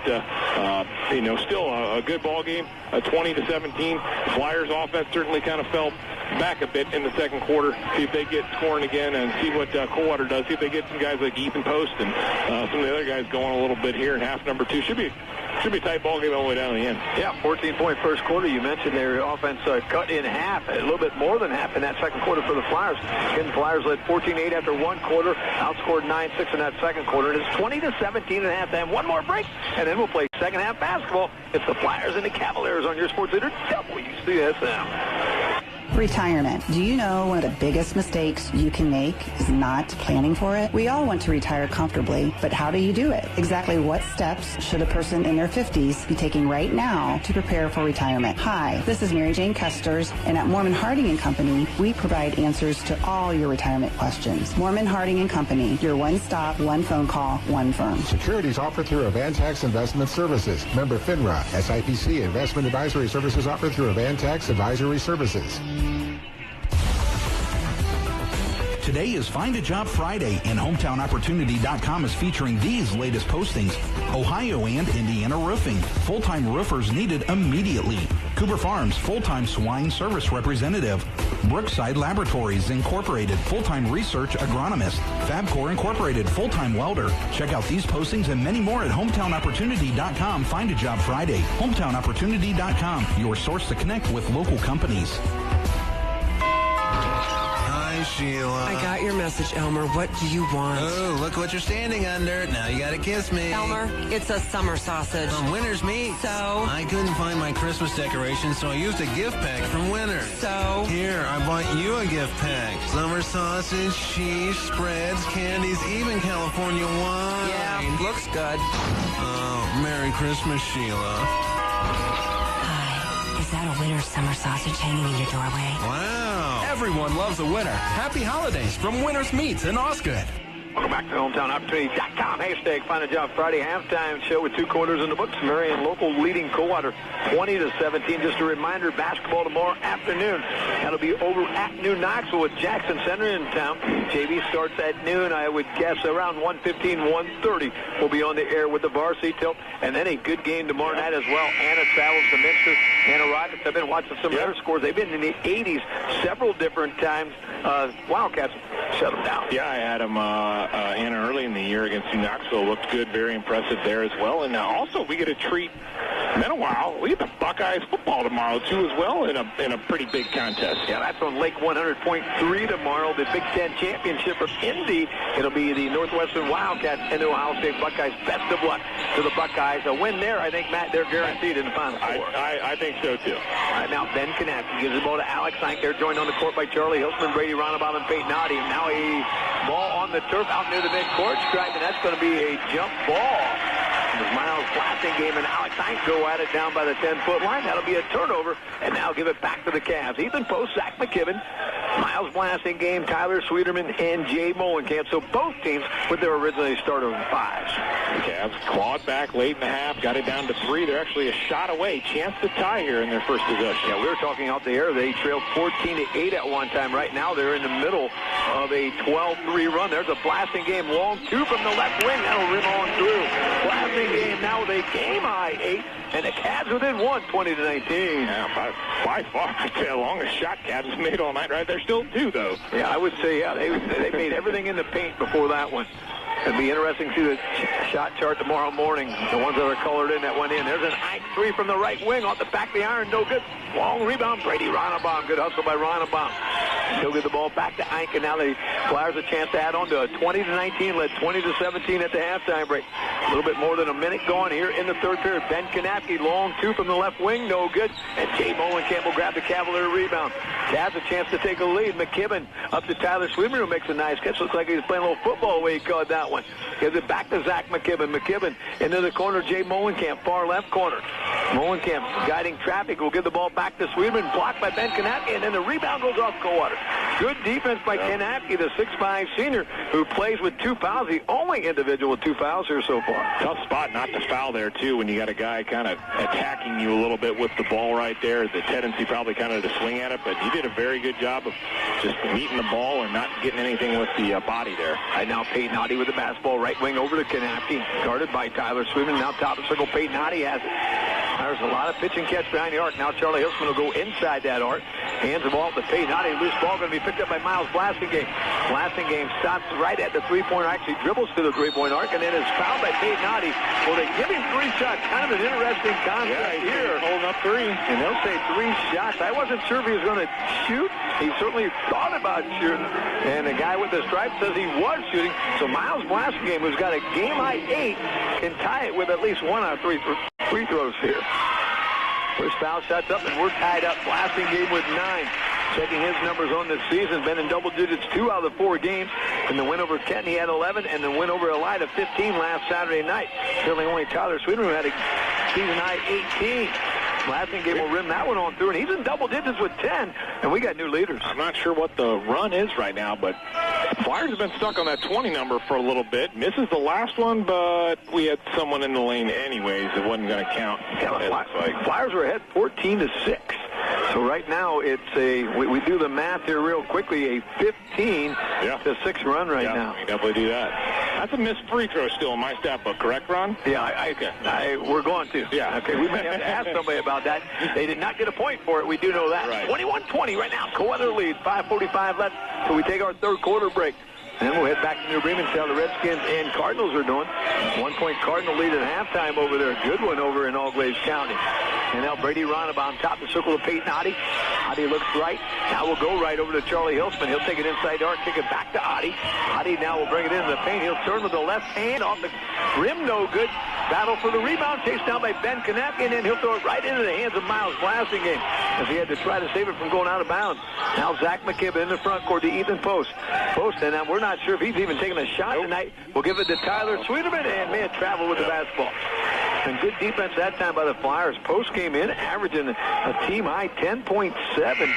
S1: still a good ball game. 20-17. Flyers offense certainly kind of fell back a bit in the second quarter. See if they get scoring again and see what Coldwater does. See if they get some guys like Ethan Post and some of the other guys going a little bit here in half number 2. Should be a tight ball game all the way down to the end.
S2: Yeah, 14-point first quarter. You mentioned their offense cut in half, a little bit more than half in that second quarter for the Flyers. Again, the Flyers led 14-8 after one quarter, outscored 9-6 in that second quarter. And it's 20-17 at halftime. One more break, and then we'll play second half basketball. It's the Flyers and the Cavaliers on your sports leader, WCSM.
S17: Retirement. Do you know one of the biggest mistakes you can make is not planning for it? We all want to retire comfortably, but how do you do it? Exactly what steps should a person in their 50s be taking right now to prepare for retirement? Hi, this is Mary Jane Custers, and at Mormon Harding & Company, we provide answers to all your retirement questions. Mormon Harding & Company, your one-stop, one phone call, one firm.
S9: Securities offered through Avantax Investment Services. Member FINRA. SIPC Investment Advisory Services offered through Avantax Advisory Services.
S7: Today is Find a Job Friday, and HometownOpportunity.com is featuring these latest postings. Ohio and Indiana Roofing. Full-time roofers needed immediately. Cooper Farms, full-time swine service representative. Brookside Laboratories Incorporated, full-time research agronomist. Fabcor Incorporated, full-time welder. Check out these postings and many more at HometownOpportunity.com. Find a Job Friday. HometownOpportunity.com, your source to connect with local companies.
S18: Sheila.
S19: I got your message, Elmer. What do you want?
S18: Oh, look what you're standing under. Now you gotta kiss me.
S19: Elmer, it's a summer sausage.
S18: From Winter's Meat.
S19: So?
S18: I couldn't find my Christmas decorations, so I used a gift pack from Winter.
S19: So?
S18: Here, I bought you a gift pack. Summer sausage, cheese, spreads, candies, even California wine.
S19: Yeah, looks good.
S18: Oh, Merry Christmas, Sheila.
S20: Is that a Winter summer sausage hanging in your doorway?
S18: Wow.
S21: Everyone loves a winner. Happy holidays from Winter's Meats in Osgood.
S2: Welcome back to HometownOpportunity.com. Hashtag Find a Job Friday halftime show with 2 quarters in the books. Marion local leading Coldwater 20-17. Just a reminder, basketball tomorrow afternoon. That'll be over at New Knoxville with Jackson Center in town. JV starts at noon. I would guess around 1:15, 1:30. We'll be on the air with the Varsity tilt. And then a good game tomorrow night as well. Anna travels to Minster. Anna Rockets. I've been watching some of their scores. They've been in the 80s several different times. Wildcats shut them down.
S1: Yeah, I had them Anna early in the year against New Knoxville. Looked good, very impressive there as well. And also we get a treat. Been a while. We get the Buckeyes football tomorrow too as well in a pretty big contest.
S2: Yeah, that's on Lake 100.3 tomorrow. The Big Ten Championship of Indy. It'll be the Northwestern Wildcats and the Ohio State Buckeyes. Best of luck to the Buckeyes. A win there, I think, Matt, they're guaranteed in the Final Four.
S1: I think so too.
S2: All right, now Ben Kanapke gives the ball to Alex Hink. They're joined on the court by Charlie Hilsman, Brady Ronnebaum, and Peyton Noddy. Now a ball on the turf out near the midcourt stripe, and that's going to be a jump ball. Miles blasting game, and Alex Hink go at it down by the 10-foot line. That'll be a turnover, and now give it back to the Cavs. Ethan Post, Zach McKibben, Miles blasting game, Tyler Sweeterman, and Jay Molenkamp. So both teams with their originally starting 5s.
S1: The Cavs clawed back late in the half, got it down to 3. They're actually a shot away. Chance to tie here in their first possession.
S2: Yeah, we were talking out the air. They trailed 14-8 at one time. Right now they're in the middle of a 12-3 run. There's a blasting game, long 2 from the left wing. That'll rim on through. Blasting game now with a game-high 8, and the Cavs within 1, 20-19.
S1: Yeah, by far the longest shot Cavs has made all night. Right, they're still 2 though.
S2: Yeah, I would say they made everything in the paint before that one. It'll be interesting to see the shot chart tomorrow morning. The ones that are colored in that went in. There's an Ike 3 from the right wing off the back of the iron. No good. Long rebound. Brady Ronnebaum. Good hustle by Ronnebaum. He'll get the ball back to Ike, and now the Flyers a chance to add on to a 20-19, led 20-17 at the halftime break. A little bit more than a minute gone here in the third period. Ben Kanapke, long 2 from the left wing. No good. And Jay Molenkamp will grab the Cavalier rebound. Cavs a chance to take a lead. McKibben up to Tyler Sweeterman, who makes a nice catch. Looks like he's playing a little football the way he caught that one. Gives it back to Zach McKibben. McKibben into the corner. Jay Molenkamp, far left corner. Molenkamp guiding traffic. Will give the ball back to Sweeterman. Blocked by Ben Kanapke, and then the rebound goes off Coldwater. Good defense by Kanapke, the 6'5 senior, who plays with 2 fouls. The only individual with 2 fouls here so far.
S1: Tough spot not to foul there, too, when you got a guy kind of attacking you a little bit with the ball right there. The tendency probably kind of to swing at it, but he did a very good job of just meeting the ball and not getting anything with the body there.
S2: Right now, Peyton Oddie with the basketball, right wing over to Kanapke, guarded by Tyler Sweetman. Now top of the circle, Peyton Oddie has it. There's a lot of pitch and catch behind the arc. Now Charlie Hilsman will go inside that arc. Hands the ball to Peyton Oddie. Loose ball going to be picked up by Miles Blasingame. Blasingame stops right at the three-point arc. Actually dribbles to the three-point arc and then is fouled by Peyton Oddie. Well, they give him 3 shots. Kind of an interesting concept here.
S1: Holding up 3.
S2: And they'll say 3 shots. I wasn't sure if he was going to shoot. He certainly thought about shooting. And the guy with the stripe says he was shooting. So Miles Blasingame, who's got a game-high 8, can tie it with at least 1 out of 3 free throws here. First foul shot's up, and we're tied up. Blasingame with 9. Checking his numbers on this season, been in double digits 2 out of the 4 games. In the win over Kenton, he had 11, and the win over Elida, 15 last Saturday night. Certainly only Tyler Sweetman who had a season-high 18. Blasingame will rim that one on through, and he's in double digits with 10, and we got new leaders.
S1: I'm not sure what the run is right now, but Flyers have been stuck on that 20 number for a little bit. Misses the last one, but we had someone in the lane anyways. It wasn't going to count.
S2: Yeah, Flyers were ahead 14-6. So right now it's we do the math here real quickly, a 15-6 run right now.
S1: We definitely do that. That's a missed free throw still in my stat book, correct, Ron?
S2: Yeah, we're going to.
S1: Yeah.
S2: Okay, we may have to ask somebody about that. They did not get a point for it. We do know that.
S1: Right.
S2: 21-20 right now. Coldwater leads. 5:45 left. So we take our third quarter break. And then we'll head back to New Bremen, see how the Redskins and Cardinals are doing. 1-point Cardinal lead at halftime over there. Good one over in Allglaze County. And now Brady Ronnebaum, top of the circle of Peyton Oddie. Oddie looks right. Now we'll go right over to Charlie Hilsman. He'll take it inside the arc, kick it back to Oddie. Oddie now will bring it into the paint. He'll turn with the left hand off the rim. No good. Battle for the rebound. Chased down by Ben Kanapke, and then he'll throw it right into the hands of Miles Blasingame as he had to try to save it from going out of bounds. Now Zach McKibben in the front court to Ethan Post. And we're not sure if he's even taking a shot tonight. We'll give it to Tyler Sweeterman, and may have traveled with the basketball. And good defense that time by the Flyers. Post came in, averaging a team-high 10.7.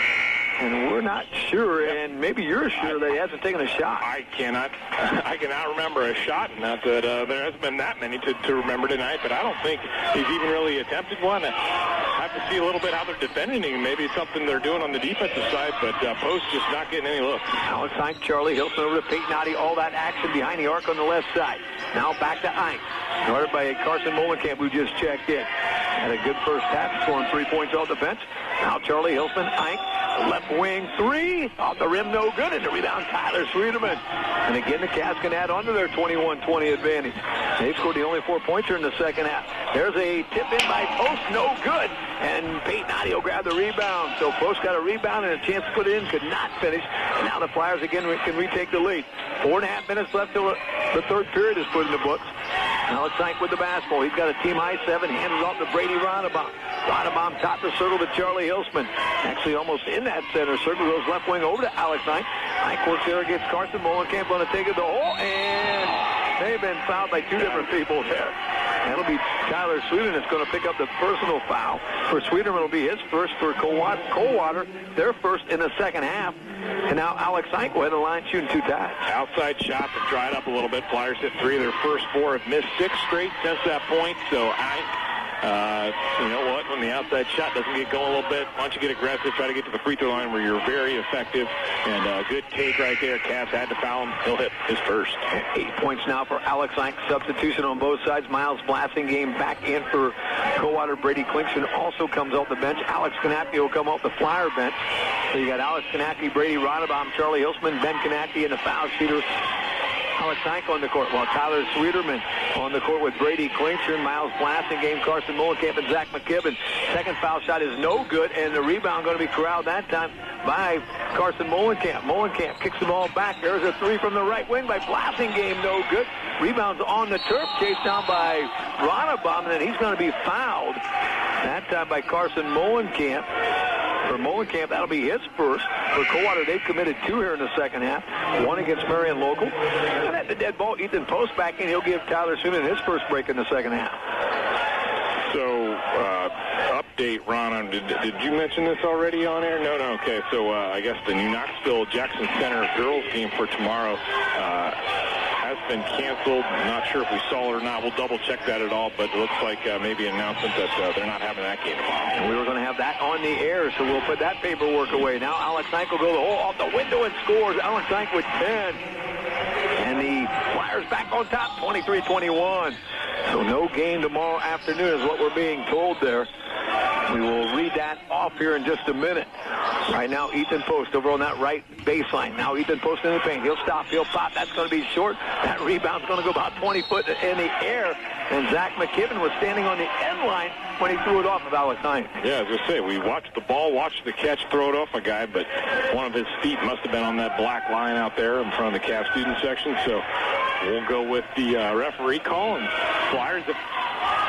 S2: And we're not sure, and maybe you're sure that he hasn't taken a shot.
S1: I cannot remember a shot, not that there hasn't been that many to remember tonight, but I don't think he's even really attempted one. I have to see a little bit how they're defending him. Maybe it's something they're doing on the defensive side, but Post just not getting any looks.
S2: Alex Heinck, Charlie Hilsman over to Peyton Oddie. All that action behind the arc on the left side. Now back to Heinck. Guarded by Carson Molenkamp, who just checked in. Had a good first half, scoring 3 points off the bench. Now Charlie Hilsman, Heinck, left wing 3, off the rim, no good, and the rebound, Tyler Sweeterman. And again, the Cavs can add on to their 21-20 advantage. They've scored the only 4 points here in the second half. There's a tip in by Post, no good, and Peyton Oddie will grab the rebound. So Post got a rebound and a chance to put it in, could not finish. And now the Flyers again can retake the lead. 4.5 minutes left till the third period is put in the books. Alex Heinck with the basketball. He's got a team-high 7. Hands it off to Brady Ronnebaum. Ronnebaum top the circle to Charlie Hilsman. Actually almost in that center circle. Goes left wing over to Alex Heinck. Heinck works there against Carson Molenkamp on the take of the hole. And they've been fouled by 2 different people there. That'll be Tyler Sweetman that's going to pick up the personal foul. For Sweetman, it'll be his first for Coldwater. Their first in the second half. And now Alex Heinck will head the line shooting 2 times.
S1: Outside shots have dried up a little bit. Flyers hit 3 of their first 4, have missed 6 straight since that point. So Heinck, you know what, when the outside shot doesn't get going a little bit, why don't you get aggressive, try to get to the free throw line where you're very effective. And good take right there. Cavs had to foul him. He'll hit his first.
S2: 8 points now for Alex Heinck. Substitution on both sides. Miles Blasingame back in for Coldwater. Brady Klingston also comes off the bench. Alex Kanapke will come off the Flyer bench. So you got Alex Kanapke, Brady Ronnebaum, Charlie Hilsman, Ben Kanapke, and the foul shooter Alex Heinck on the court, while Tyler Sweeterman on the court with Brady Klingston, Miles Blasingame, Carson Molenkamp, and Zach McKibben. Second foul shot is no good, and the rebound going to be corralled that time by Carson Molenkamp. Molenkamp kicks the ball back. There's a 3 from the right wing by Blasingame, no good. Rebounds on the turf, chased down by Ronnebaum, and then he's going to be fouled. That time by Carson Molenkamp. For Molenkamp, that'll be his first. For Coldwater, they've committed 2 here in the second half. 1 against Marion Local. And at the dead ball, Ethan Post back in. He'll give Tyler Sweetman his first break in the second half.
S1: So up update, Ron. Did you mention this already on air? No. Okay, so I guess the New Knoxville Jackson Center girls game for tomorrow has been canceled. I'm not sure if we saw it or not. We'll double-check that at all, but it looks like maybe an announcement that they're not having that game tomorrow.
S2: And we were going to have that on the air, so we'll put that paperwork away. Now Alex Heinck will go the hole off the window and scores. Alex Heinck with 10. And the Flyers back on top, 23-21. So no game tomorrow afternoon is what we're being told there. We will read that off here in just a minute. Right now, Ethan Post over on that right baseline. Now Ethan Post in the paint. He'll stop. He'll pop. That's going to be short. That rebound's going to go about 20 foot in the air. And Zach McKibben was standing on the end line when he threw it off of Alex Heinck.
S1: Yeah, as I say, we watched the ball, watched the catch, throw it off a guy, but one of his feet must have been on that black line out there in front of the Cavs student section. So we'll go with the referee call, and Flyers have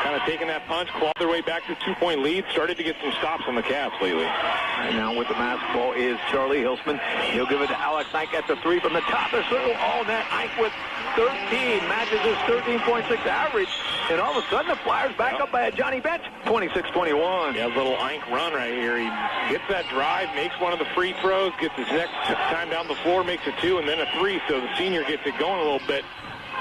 S1: kind of taken that punch, clawed their way back to a 2-point lead, started to get some stops on the Cavs lately.
S2: Right now with the basketball is Charlie Hilsman. He'll give it to Alex Heinck at the three from the top of the circle. All net. Heinck with 13, matches his 13.6 average. And all of a sudden the Flyers back up by a Johnny Bench, 26-21.
S1: Yeah, a little Heinck run right here. He gets that drive, makes one of the free throws, gets his next time down the floor, makes a 2, and then a 3. So the senior gets it going a little bit.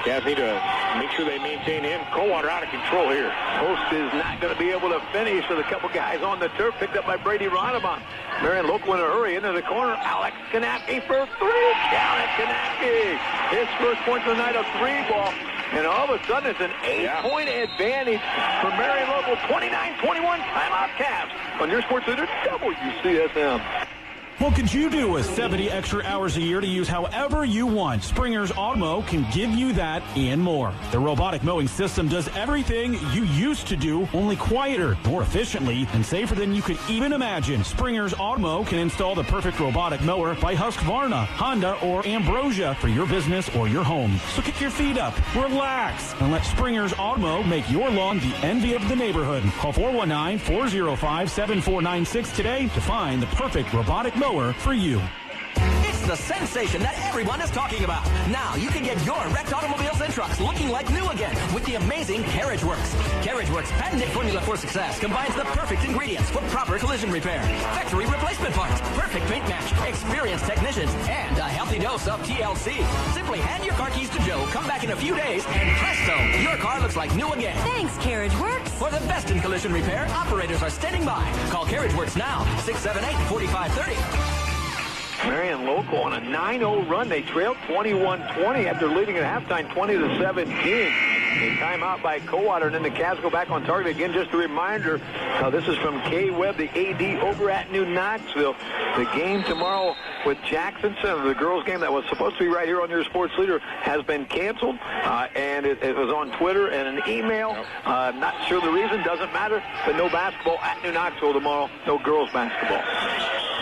S1: Cavs need to make sure they maintain him. Coldwater out of control here.
S2: Post is not going to be able to finish with a couple guys on the turf, picked up by Brady Ronnebaum. Marion Local in a hurry into the corner. Alex Kanapke for 3. Count it, Kanapke. His first point of the night, a 3-ball. And all of a sudden, it's an 8-point advantage for Marion Local. 29-21, timeout Cavs. On your sports leader, WCSM.
S3: What could you do with 70 extra hours a year to use however you want? Springer's Automow can give you that and more. The robotic mowing system does everything you used to do, only quieter, more efficiently, and safer than you could even imagine. Springer's Automow can install the perfect robotic mower by Husqvarna, Honda, or Ambrosia for your business or your home. So kick your feet up, relax, and let Springer's Automow make your lawn the envy of the neighborhood. Call 419-405-7496 today to find the perfect robotic mower for you.
S4: It's the sensation that everyone is talking about. Now you can get your wrecked automobiles and trucks looking like new again with the amazing CarriageWorks. CarriageWorks' patented formula for success combines the perfect ingredients for proper collision repair, factory replacement parts, perfect paint match, experienced technicians, and a healthy dose of TLC. Simply hand your car keys to Joe, come back in a few days, and presto, your car looks like new again.
S20: Thanks, CarriageWorks.
S4: For the best in collision repair, operators are standing by. Call CarriageWorks now, 678-4530.
S2: Marion Local on a 9-0 run. They trailed 21-20 after leading at halftime 20-17. A timeout by Coldwater, and then the Cavs go back on target again. Just a reminder, this is from Kay Webb, the AD over at New Knoxville. The game tomorrow with Jackson Center, the girls' game that was supposed to be right here on your sports leader, has been canceled, and it was on Twitter and an email. Not sure the reason, doesn't matter, but no basketball at New Knoxville tomorrow, no girls' basketball.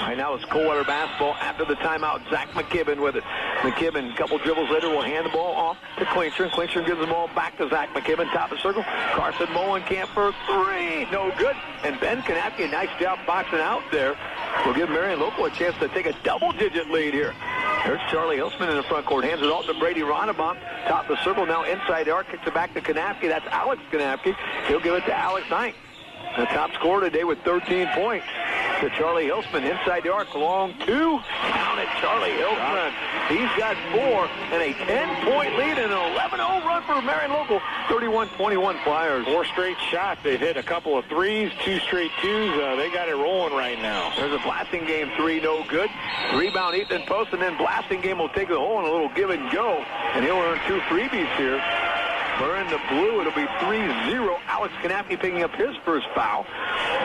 S2: Right now it's Coldwater basketball after the timeout. Zach McKibben with it. McKibben, a couple dribbles later, will hand the ball off to Klingsher. Klingsher gives the ball back to Zach McKibben, top of the circle. Carson Molenkamp for 3. No good. And Ben Kanapke, nice job boxing out there. Will give Marion Local a chance to take a double-digit lead here. There's Charlie Hilsman in the front court. Hands it off to Brady Ronnebaum. Top of the circle now inside the arc. Kicks it back to Kanapke. That's Alex Kanapke. He'll give it to Alex Heinck. The top scorer today with 13 points to Charlie Hilsman. Inside the arc, long 2. Count it, Charlie Hilsman. He's got 4 and a 10-point lead and an 11-0 run for Marion Local. 31-21 Flyers.
S1: 4 straight shots. They've hit a couple of 3s, 2 straight 2s. They got it rolling right now.
S2: There's a blasting game 3, no good. Rebound Ethan Post, and then blasting game will take the hole and a little give and go. And he'll earn 2 freebies here. For in the blue, it'll be 3-0. Alex Kanapke picking up his first foul.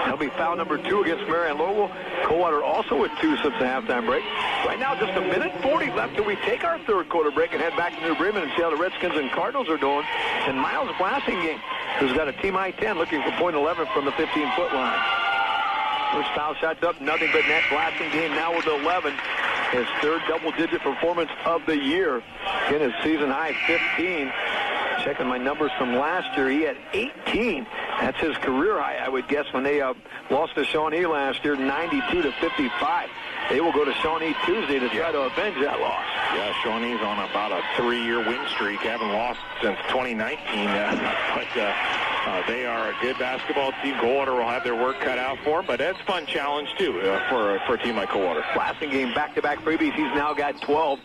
S2: That'll be foul number 2 against Marion Local. Coldwater also with 2 since the halftime break. Right now, just a minute 40 left till we take our third quarter break and head back to New Bremen and see how the Redskins and Cardinals are doing. And Miles Blasingame, who's got a team high 10, looking for point 11 from the 15-foot line. First foul shot's up, nothing but net. Blasingame now with 11. His third double-digit performance of the year. Again, his season high 15. Checking my numbers from last year, he had 18. That's his career high, I would guess, when they lost to Shawnee last year, 92-55. They will go to Shawnee Tuesday to try to avenge that loss.
S1: Yeah, Shawnee's on about a 3-year win streak. Haven't lost since 2019. But They are a good basketball team. Coldwater will have their work cut out for them, but that's a fun challenge, too, for a team like Coldwater.
S2: Blasting game, back-to-back freebies. He's now got 12.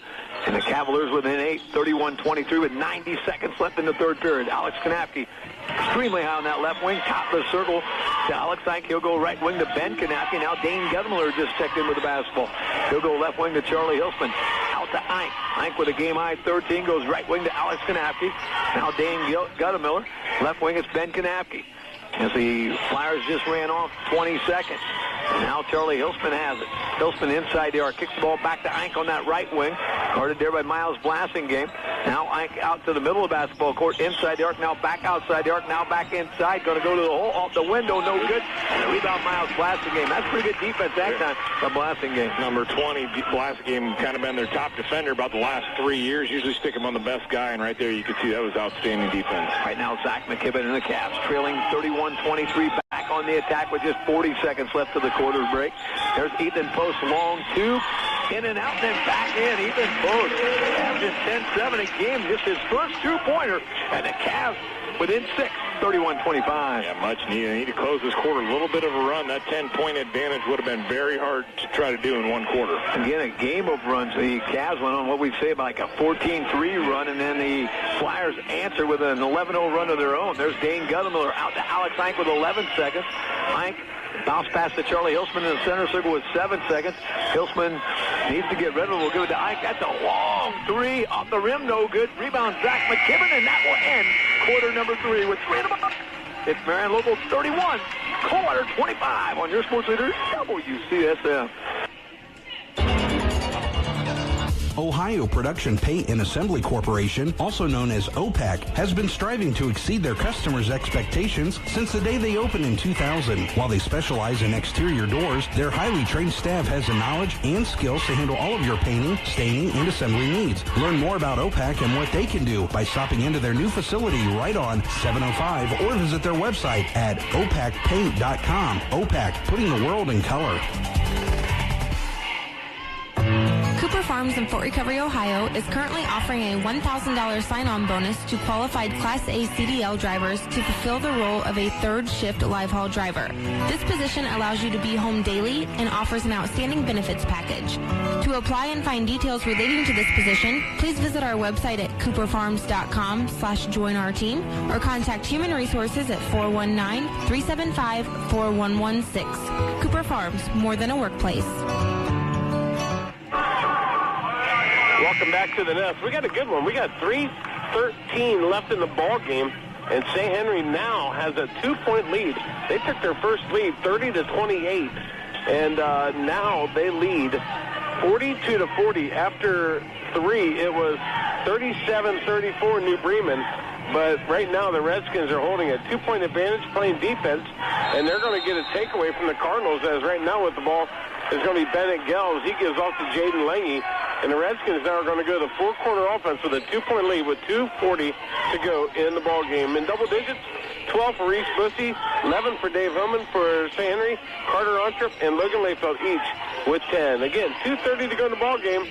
S2: And the Cavaliers within 8, 31-23 with 90 seconds left in the third period. Alex Kanapke extremely high on that left wing. Top of the circle to Alex Ike. He'll go right wing to Ben Kanapke. Now Dane Guttemiller just checked in with the basketball. He'll go left wing to Charlie Hilsman. Out to Ike. Ike with a game-high 13 goes right wing to Alex Kanapke. Now Dane Guttemiller. Left wing is Ben Kanapke. As the Flyers just ran off 20 seconds. And now Charlie Hilsman has it. Hilsman inside the arc. Kicks the ball back to Ike on that right wing. Guarded there by Miles Blasingame. Now Ike out to the middle of the basketball court. Inside the arc. Now back outside the arc. Now back inside. Going to go to the hole. Off the window. No good. And the rebound Miles Blasingame. That's pretty good defense that time by Blasingame.
S1: Number 20, Blasingame, kind of been their top defender about the last 3 years. Usually stick him on the best guy. And right there you can see that was outstanding defense.
S2: Right now Zach McKibben and the Cavs trailing 31-23 back on the attack with just 40 seconds left to the quarter break. There's Ethan Post, long two, in and out, then back in. Ethan Post averages 10-7 a game, just his first two-pointer, and the Cavs within 6, 31-25.
S1: Yeah, much needed. They need to close this quarter. A little bit of a run. That 10-point advantage would have been very hard to try to do in one quarter.
S2: Again, a game of runs. The Cavs went on what we'd say about like a 14-3 run, and then the Flyers answer with an 11-0 run of their own. There's Dane Guttemiller out to Alex Ike with 11 seconds. Ike bounce pass to Charlie Hilsman in the center circle with 7 seconds. Hilsman needs to get rid of it. We'll give it to Ike. That's a long three off the rim. No good. Rebound Zach McKibben, and that will end quarter number 3 with 3 in the box. It's Marion Local 31, Coldwater 25 on your sports leader, WCSM.
S7: Ohio Production Paint and Assembly Corporation, also known as OPAC, has been striving to exceed their customers' expectations since the day they opened in 2000. While they specialize in exterior doors, their highly trained staff has the knowledge and skills to handle all of your painting, staining, and assembly needs. Learn more about OPAC and what they can do by stopping into their new facility right on 705 or visit their website at opacpaint.com. OPAC, putting the world in color.
S5: Cooper Farms in Fort Recovery, Ohio is currently offering a $1,000 sign-on bonus to qualified Class A CDL drivers to fulfill the role of a third shift live haul driver. This position allows you to be home daily and offers an outstanding benefits package. To apply and find details relating to this position, please visit our website at cooperfarms.com/join our team or contact Human Resources at 419-375-4116. Cooper Farms, more than a workplace.
S6: Welcome back to the Nest. We got a good one. We got 3:13 left in the ball game, and St. Henry now has a 2-point lead. They took their first lead 30-28, and now they lead 42-40. After 3, it was 37-34 New Bremen. But right now the Redskins are holding a 2-point advantage, playing defense, and they're going to get a takeaway from the Cardinals, as right now with the ball is going to be Bennett Gelbs. He gives off to Jaden Lange, and the Redskins now are going to go to the four-corner offense with a 2-point lead with 2:40 to go in the ball game. In double digits, 12 for Reese Bussey, 11 for Dave Hillman for St. Henry, Carter Ontrop, and Logan Layfeld each with 10. Again, 2:30 to go in the ball game.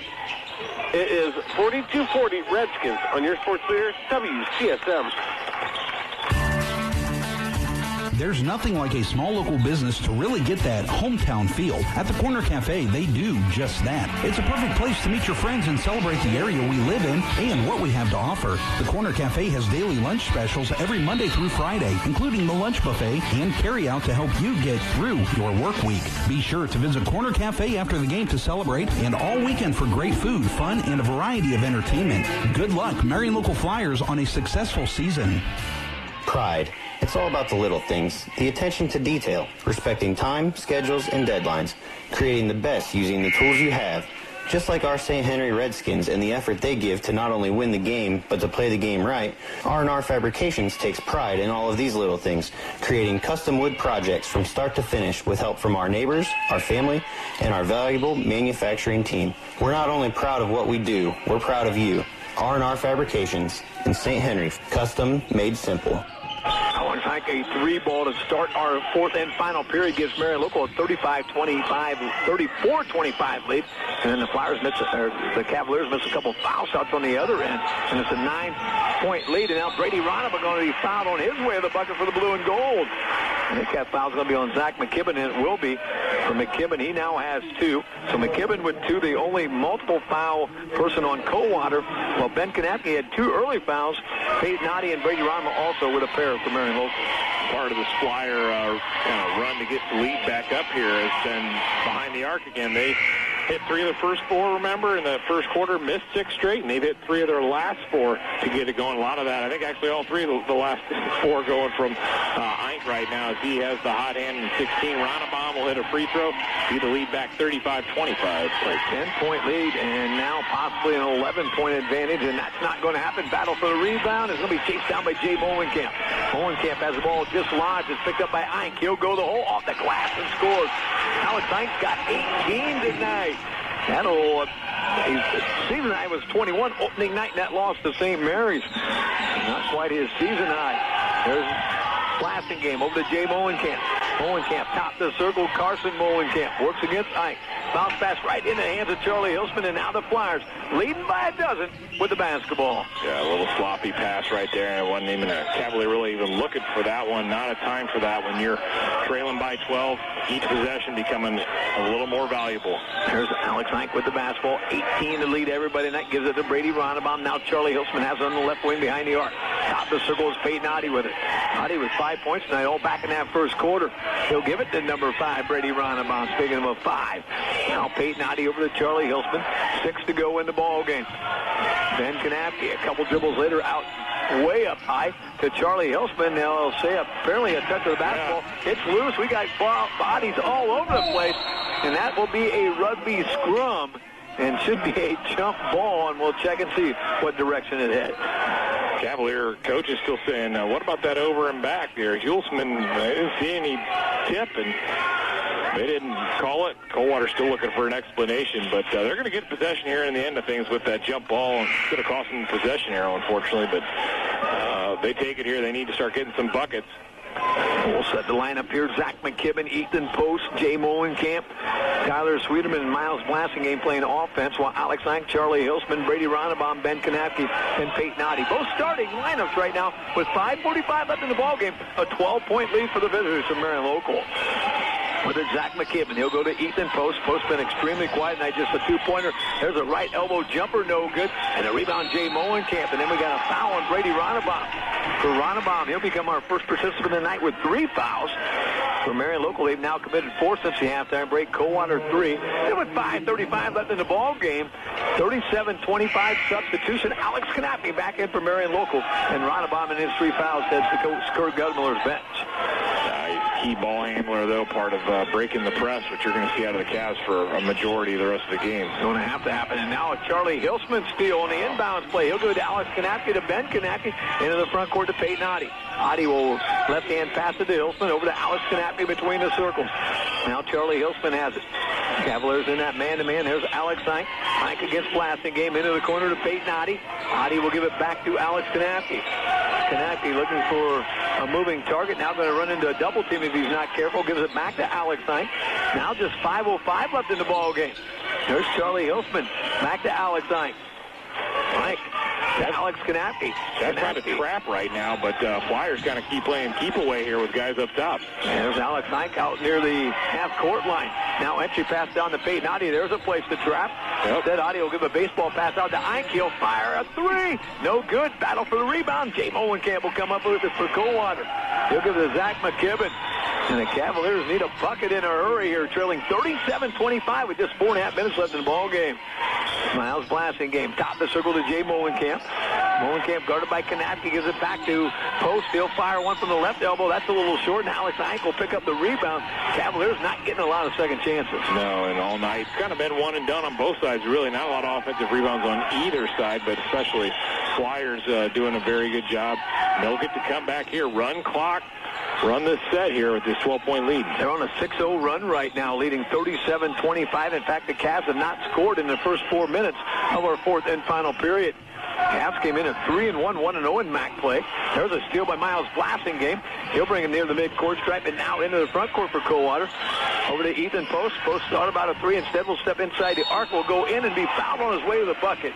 S6: It is 42-40 Redskins on your sports leader, WCSM.
S7: There's nothing like a small local business to really get that hometown feel. At the Corner Cafe, they do just that. It's a perfect place to meet your friends and celebrate the area we live in and what we have to offer. The Corner Cafe has daily lunch specials every Monday through Friday, including the lunch buffet and carry-out to help you get through your work week. Be sure to visit Corner Cafe after the game to celebrate and all weekend for great food, fun, and a variety of entertainment. Good luck, Marion Local Flyers, on a successful season.
S8: Pride. It's all about the little things, the attention to detail, respecting time, schedules, and deadlines, creating the best using the tools you have, just like our St. Henry Redskins and the effort they give to not only win the game, but to play the game right. R&R Fabrications takes pride in all of these little things, creating custom wood projects from start to finish with help from our neighbors, our family, and our valuable manufacturing team. We're not only proud of what we do, we're proud of you. R&R Fabrications in St. Henry, custom made simple.
S2: Ike a 3-ball to start our fourth and final period. Gives Marion Local a 34-25 lead. And then the Cavaliers miss a couple foul shots on the other end. And it's a 9-point lead. And now Brady Ronaba going to be fouled on his way to the bucket for the blue and gold. I think that foul's going to be on Zach McKibben, and it will be for McKibben. He now has 2. So McKibben with 2, the only multiple foul person on Coldwater. Well, Ben Kanapke had 2 early fouls. Peyton Noddy and Brady Ronaba also with a pair for Marion Local.
S1: Part of the Flyer run to get the lead back up here has been behind the arc again. They hit 3 of the first 4, remember, in the first quarter, missed 6 straight, and they've hit 3 of their last 4 to get it going. A lot of that, I think actually all 3 of the last 4 going from Ike right now as he has the hot hand in 16. Ronnebaum will hit a free throw, be the lead back 35-25.
S2: A 10-point lead, and now possibly an 11-point advantage, and that's not going to happen. Battle for the rebound is going to be chased down by Jay Molenkamp. Molenkamp has the ball dislodged. It's picked up by Ike. He'll go the hole off the glass and scores. Alex Ike's got 18 tonight. That'll, season high was 21 opening night, and that loss to St. Mary's. Not quite his season high. There's Blasting game over to Jay Molenkamp. Molenkamp top the circle. Carson Molenkamp works against Ike. Bounce pass right in the hands of Charlie Hilsman, and now the Flyers leading by a dozen with the basketball.
S1: Yeah, a little sloppy pass right there, and it wasn't even a Cavalier really even looking for that one. Not a time for that when you're trailing by 12. Each possession becoming a little more valuable.
S2: There's Alex Ike with the basketball. 18 to lead everybody, and that gives it to Brady Ronnebaum. Now Charlie Hilsman has it on the left wing behind the arc. Top of the circle is Peyton Oddie with it. Oddie with 5 points tonight, all back in that first quarter. He'll give it to number 5, Brady Ronnebaum. Speaking of a 5. Now Peyton Oddie over to Charlie Hilsman. 6 to go in the ball game. Ben Kanapke, a couple dribbles later, out way up high to Charlie Hilsman. Now he'll say apparently a touch of the basketball. It's loose. We got bodies all over the place, and that will be a rugby scrum and should be a jump ball, and we'll check and see what direction it heads.
S1: Cavalier coach is still saying, what about that over and back there? Hilsman, they didn't see any tip, and they didn't call it. Coldwater still looking for an explanation, but they're going to get possession here in the end of things with that jump ball. It's going to cost them possession arrow, unfortunately, but they take it here. They need to start getting some buckets.
S2: We'll set the lineup here. Zach McKibben, Ethan Post, Jay Molenkamp, Tyler Sweeterman, and Miles Blasingame playing offense, while Alex Ike, Charlie Hilsman, Brady Ronnebaum, Ben Kanapke, and Peyton Oddie. Both starting lineups right now with 5:45 left in the ballgame. A 12-point lead for the visitors from Marion Local. With it, Zach McKibben. He'll go to Ethan Post. Post been extremely quiet tonight, just a two-pointer. There's a right elbow jumper, no good. And a rebound, Jay Molenkamp. And then we got a foul on Brady Ronnebaum. For Ronnebaum, he'll become our first participant tonight with 3 fouls. For Marion Local, they've now committed 4 since the halftime break. Coldwater 3. And with 5:35 left in the ball game, 37-25 substitution. Alex Kanapke back in for Marion Local. And Ronnebaum in his 3 fouls heads to Coach Kurt Gudmiller's bench.
S1: Key ball handler, though, part of breaking the press, which you're going to see out of the Cavs for a majority of the rest of the game.
S2: It's going to have to happen. And now a Charlie Hilsman steal on the inbounds play. He'll go to Alex Kanapke to Ben Kanapke into the front court to Peyton Oddie. Oddie will left-hand pass it to Hilsman over to Alex Kanapke between the circles. Now Charlie Hilsman has it. Cavaliers in that man-to-man. There's Alex Ike. Ike against Blasingame into the corner to Peyton Oddie. Oddie will give it back to Alex Kanapke. Kanapke looking for a moving target. Now going to run into a double team if he's not careful. Gives it back to Alex Ike. Now just 5:05 left in the ball game. There's Charlie Hilsman. Back to Alex Ike. Ike. That's Alex Kanapke.
S1: That's trying to trap right now, but Flyers kind of keep playing keep away here with guys up top.
S2: There's Alex Ike out near the half-court line. Now entry pass down to Peyton Oddie. There's a place to trap. Instead, Oddie will give a baseball pass out to Ike. He'll fire a 3. No good. Battle for the rebound. Jay Molenkamp will come up with it for Coldwater. He'll give it to Zach McKibben. And the Cavaliers need a bucket in a hurry here, trailing 37-25 with just 4.5 minutes left in the ball game. Miles Blasingame, top of the circle to Jay Molenkamp. Molenkamp guarded by Kanapke, gives it back to Post. He'll fire one from the left elbow. That's a little short, and Alex Ike will pick up the rebound. Cavaliers not getting a lot of second chances.
S1: No, and all night. It's kind of been one and done on both sides, really. Not a lot of offensive rebounds on either side, but especially Flyers doing a very good job. They'll get to come back here, run clock, run this set here with this 12-point lead.
S2: They're on a 6-0 run right now, leading 37-25. In fact, the Cavs have not scored in the first 4 minutes of our fourth and final period. Cavs came in at 3-1, 1-0 in MAC play. There's a steal by Miles Blassingame. He'll bring it near the midcourt stripe and now into the front court for Coldwater. Over to Ethan Post. Post thought about a three. Instead, will step inside the arc. Will go in and be fouled on his way to the bucket.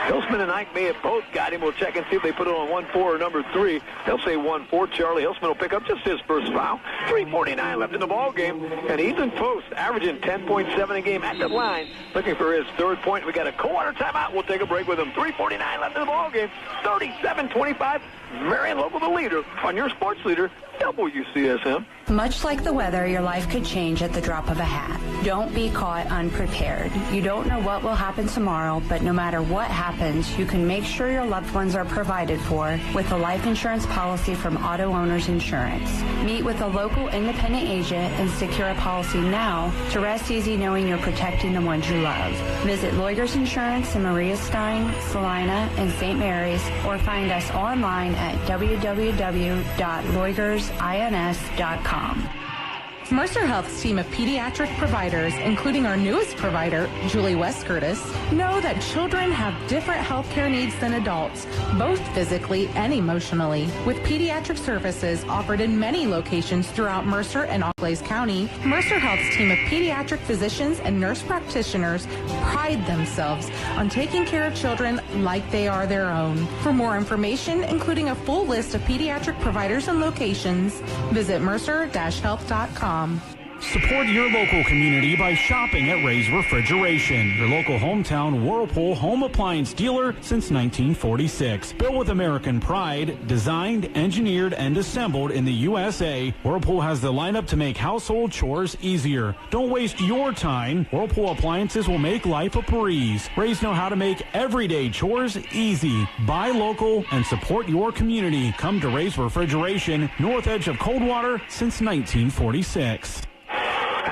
S2: Hilsman and Ike may have both got him. We'll check and see if they put it on 1-4 or number 3. They'll say 1-4. Charlie Hilsman will pick up just his first foul. 3:49 left in the ball game. And Ethan Post averaging 10.7 a game at the line, looking for his third point. We got a Coldwater timeout. We'll take a break with him. 3:49 left in the ball game. 37-25. Marion Local, the leader on your sports leader, WCSM.
S10: Much like the weather, your life could change at the drop of a hat. Don't be caught unprepared. You don't know what will happen tomorrow, but no matter what happens, you can make sure your loved ones are provided for with a life insurance policy from Auto Owners Insurance. Meet with a local independent agent and secure a policy now to rest easy knowing you're protecting the ones you love. Visit Loigers Insurance in Maria Stein, Salina, and St. Mary's, or find us online at www.loigersins.com.
S12: Mercer Health's team of pediatric providers, including our newest provider, Julie West Curtis, know that children have different healthcare needs than adults, both physically and emotionally. With pediatric services offered in many locations throughout Mercer and Auglaize County, Mercer Health's team of pediatric physicians and nurse practitioners pride themselves on taking care of children like they are their own. For more information, including a full list of pediatric providers and locations, visit mercer-health.com.
S3: Support your local community by shopping at Ray's Refrigeration, your local hometown Whirlpool home appliance dealer since 1946. Built with American pride, designed, engineered, and assembled in the USA, Whirlpool has the lineup to make household chores easier. Don't waste your time. Whirlpool appliances will make life a breeze. Ray's know how to make everyday chores easy. Buy local and support your community. Come to Ray's Refrigeration, north edge of Coldwater since 1946.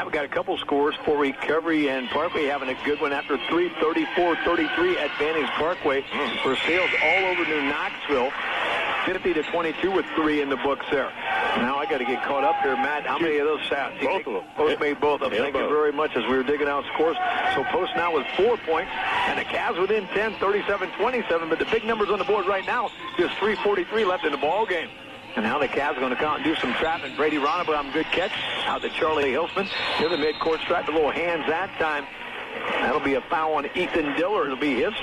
S2: We've got a couple scores for Recovery and Parkway having a good one after 3:34-33 at Bannings Parkway for sales all over New Knoxville. 50-22 with 3 in the books there. Now I got to get caught up here, Matt. How many of those shots?
S6: Both of them.
S2: Post made both of them. Thank you very much as we were digging out scores. So Post now with 4 points, and the Cavs within 10, 37-27. But the big numbers on the board right now, just 3:43 left in the ball game. And now the Cavs are going to come out and do some trapping. Brady Ronnebaum, good catch. Out to Charlie Hilsman. Near the midcourt stripe, a little hands that time. That'll be a foul on Ethan Diller. It'll be his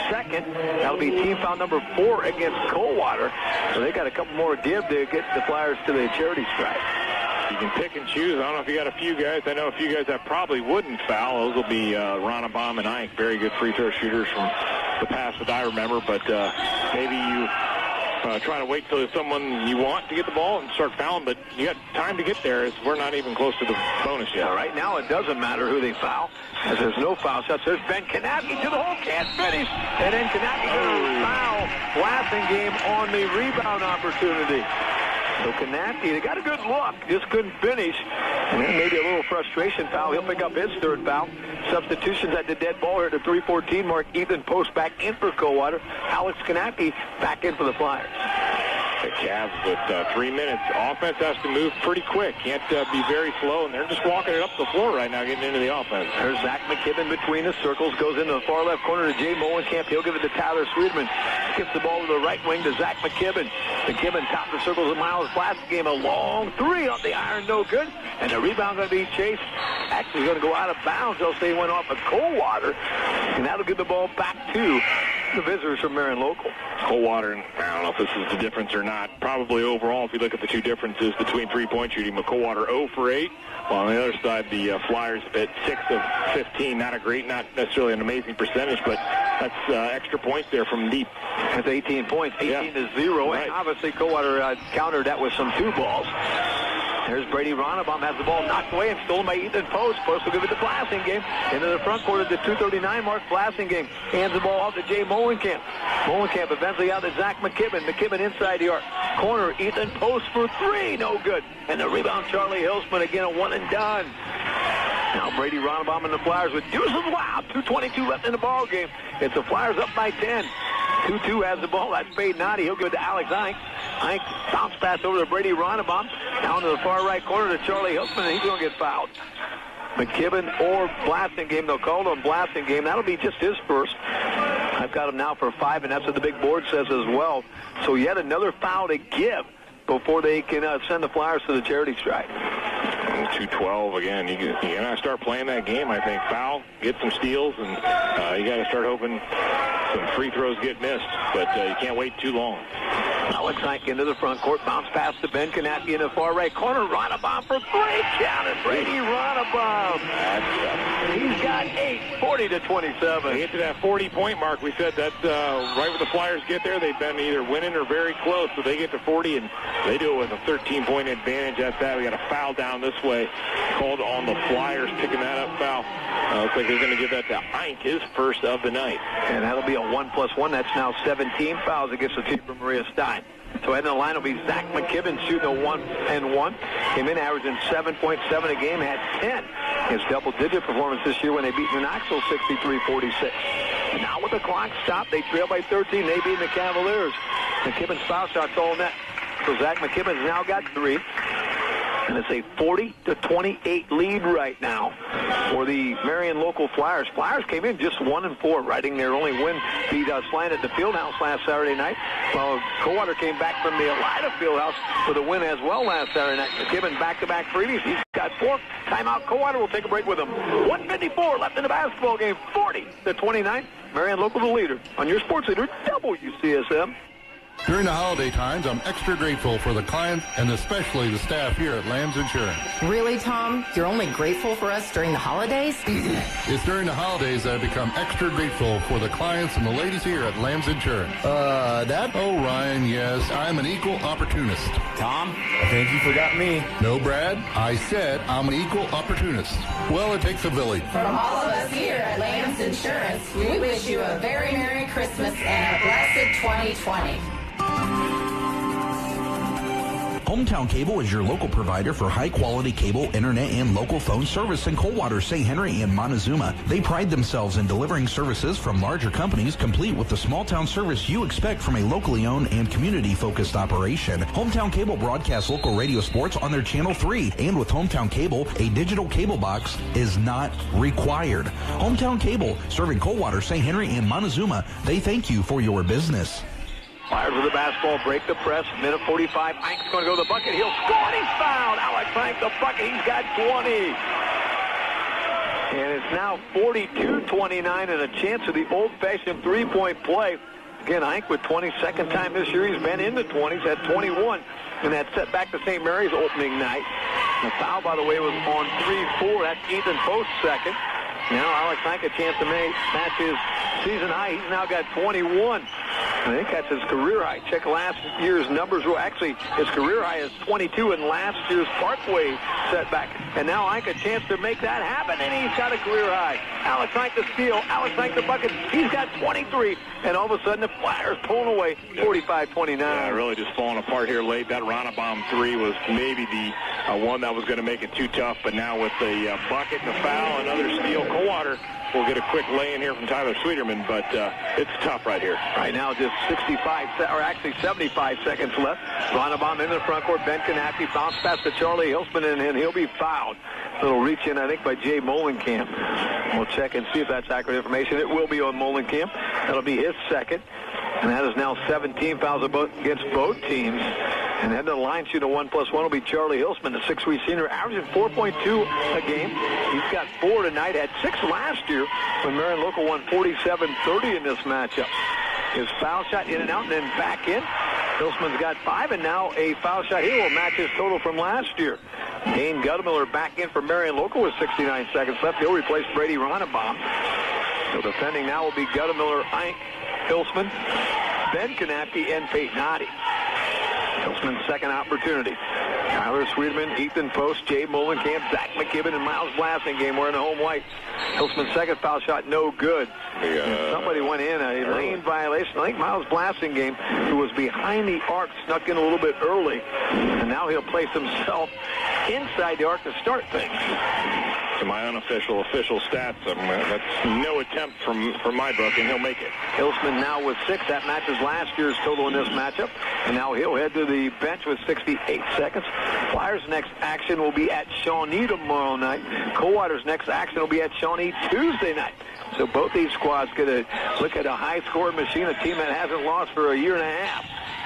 S2: second. That'll be team foul number 4 against Coldwater. So they got a couple more give to get the Flyers to the charity stripe.
S1: You can pick and choose. I don't know if you got a few guys. I know a few guys that probably wouldn't foul. Those will be Ronnebaum and Ike. Very good free throw shooters from the past that I remember. But maybe you try to wait till there's someone you want to get the ball and start fouling, but you got time to get there. We're not even close to the bonus yet.
S2: Yeah, right now it doesn't matter who they foul, as there's no foul shots. There's Ben Kanapke to the hole, can't finish, and then Kanapke goes foul. Blassingame on the rebound opportunity. So Kanapke, they got a good look, just couldn't finish. And then maybe a little frustration foul. He'll pick up his third foul. Substitutions at the dead ball here at the 3:14 mark. Ethan Post back in for Coldwater. Alex Kanapke back in for the Flyers.
S1: The Cavs with 3 minutes. Offense has to move pretty quick. Can't be very slow, and they're just walking it up the floor right now, getting into the offense.
S2: There's Zach McKibben between the circles. Goes into the far left corner to Jay Molenkamp. He'll give it to Tyler Sweetman. Skips the ball to the right wing to Zach McKibben. McKibben top the circles of Miles Blassingame. A long 3 off the iron, no good. And the rebound going to be chased. Actually going to go out of bounds. They'll say he went off of Coldwater. And that'll give the ball back to the visitors from Marion Local.
S1: Coldwater, I don't know if this is the difference or not. Probably overall, if you look at the two differences between three-point shooting, Coldwater 0 for 8. While on the other side, the Flyers at 6 of 15. Not a great, not necessarily an amazing percentage, but that's extra points there from deep.
S2: That's 18 points, 18-0. Right. And obviously, Coldwater countered that with some 2 balls. There's Brady Ronnebaum, has the ball knocked away and stolen by Ethan Post. Post will give it to Blassingame. Into the front court at the 2:39 mark. Blassingame hands the ball off to Jay Molenkamp. Molenkamp eventually out to Zach McKibben. McKibben inside the arc. Corner, Ethan Post for 3. No good. And the rebound, Charlie Hilsman. Again, a one and done. Now Brady Ronnebaum and the Flyers with deuces. Wow, 2:22 left in the ball game. It's the Flyers up by 10. 2-2 has the ball. That's Spade Noddy. He'll give it to Alex Ike. Ike bounce pass over to Brady Ronnebaum. Down to the far right corner to Charlie Hilsman, and he's going to get fouled. McKibben or Blassingame. They'll call it on Blassingame. That'll be just his first. I've got them now for 5, and that's what the big board says as well. So yet another foul to give before they can send the Flyers to the charity strike.
S1: 2-12 again. You got to start playing that game, I think. Foul, get some steals, and you got to start hoping some free throws get missed. But you can't wait too long.
S2: Alex Hike into the front court. Bounce pass to Ben Kanapke in the far right corner. Ronnebaum for 3. Counted. Brady Ronnebaum. He's got 8. 40-27.
S1: They get to that 40-point mark. We said that's right when the Flyers get there. They've been either winning or very close. So they get to 40, and they do it with a 13-point advantage at that. We got a foul down this way called on the Flyers, picking that up foul. Looks like they're going to give that to Eink, his first of the night.
S2: And that'll be a 1+1. That's now 17 fouls against the team from Maria Stein. So heading in the line will be Zach McKibben shooting a 1-and-1. Came in averaging 7.7 a game, had 10. His double-digit performance this year when they beat New Knoxville 63-46. And now with the clock stopped, they trail by 13. They beat the Cavaliers. McKibben's foul shot's all net. So Zach McKibben's now got 3. And it's a 40-28 lead right now for the Marion local Flyers. Flyers came in just 1-4, riding their only win, beat Slant at the Fieldhouse last Saturday night. While Coldwater came back from the Elida Fieldhouse with a win as well last Saturday night. McKibben back-to-back freebies. He's got 4. Timeout. Coldwater will take a break with him. 1:54 left in the basketball game. 40-29. Marion local the leader on your sports leader, WCSM.
S11: During the holiday times, I'm extra grateful for the clients and especially the staff here at Lamb's Insurance.
S22: Really, Tom? You're only grateful for us during the holidays?
S11: It's during the holidays that I become extra grateful for the clients and the ladies here at Lamb's Insurance. That? Oh, Ryan, yes, I'm an equal opportunist.
S23: Tom, I think you forgot me.
S11: No, Brad, I said I'm an equal opportunist. Well, it takes a village.
S22: From all of us here at Lamb's Insurance, we wish you a very Merry Christmas and a blessed 2020.
S7: Hometown Cable is your local provider for high-quality cable, internet, and local phone service in Coldwater, St. Henry, and Montezuma. They pride themselves in delivering services from larger companies, complete with the small-town service you expect from a locally owned and community-focused operation. Hometown Cable broadcasts local radio sports on their Channel 3, and with Hometown Cable, a digital cable box is not required. Hometown Cable, serving Coldwater, St. Henry, and Montezuma, they thank you for your business.
S2: Flyers with the basketball, break the press, minute 45. Eink's going to go to the bucket. He'll score, and he's fouled. Alex Eink, the bucket. He's got 20. And it's now 42-29 and a chance of the old-fashioned three-point play. Again, Eink with 20, second time this year. He's been in the 20s, had 21. And that set back to St. Mary's opening night. The foul, by the way, was on 3-4. That's Ethan Post's second. Now Alex Eink a chance to match his season high. He's now got 21. I think that's his career high. Check last year's numbers. Well, actually, his career high is 22 in last year's Parkway setback. And now Eink a chance to make that happen, and he's got a career high. Alex Eink the steal. Alex Eink the bucket. He's got 23. And all of a sudden, the Flyers pulling away 45-29.
S1: Yeah, really just falling apart here late. That Ronnebaum 3 was maybe the one that was going to make it too tough. But now with the bucket and the foul, another steal, Coldwater will get a quick lay-in here from Tyler Sweeterman, but it's tough right here.
S2: Right now, just 75 seconds left. Ronnebaum in the front court. Ben Kanapke bounce pass to Charlie Hilsman, and he'll be fouled. Little reach in, I think, by Jay Molenkamp. We'll check and see if that's accurate information. It will be on Molenkamp. That'll be his second. And that is now 17 fouls against both teams. And heading to the line, shooting a 1+1 will be Charlie Hilsman, the 6'3" senior, averaging 4.2 a game. He's got 4 tonight, had 6 last year when Marion Local won 47-30 in this matchup. His foul shot in and out and then back in. Hilsman's got 5, and now a foul shot here will match his total from last year. Dane Guttemiller back in for Marion Local with 69 seconds left. He'll replace Brady Ronnebaum. So defending now will be Guttemiller, Eink, Hilsman, Ben Kanapke, and Peyton Otte. Hilsman's second opportunity. Tyler Sweeterman, Ethan Post, Jay Molenkamp, Zach McKibben, and Miles Blasingame were in the home white. Hilsman's second foul shot, no good. Somebody went in, a lane violation. I think Miles Blasingame, who was behind the arc, snuck in a little bit early. And now he'll place himself inside the arc to start things.
S1: To my unofficial stats, that's no attempt from my book, and he'll make it.
S2: Hilsman now with 6. That matches last year's total in this matchup. And now he'll head to the bench with 68 seconds. Flyers' next action will be at Shawnee tomorrow night. Coldwater's next action will be at Shawnee Tuesday night. So both these squads get a look at a high-scoring machine, a team that hasn't lost for a year and a half.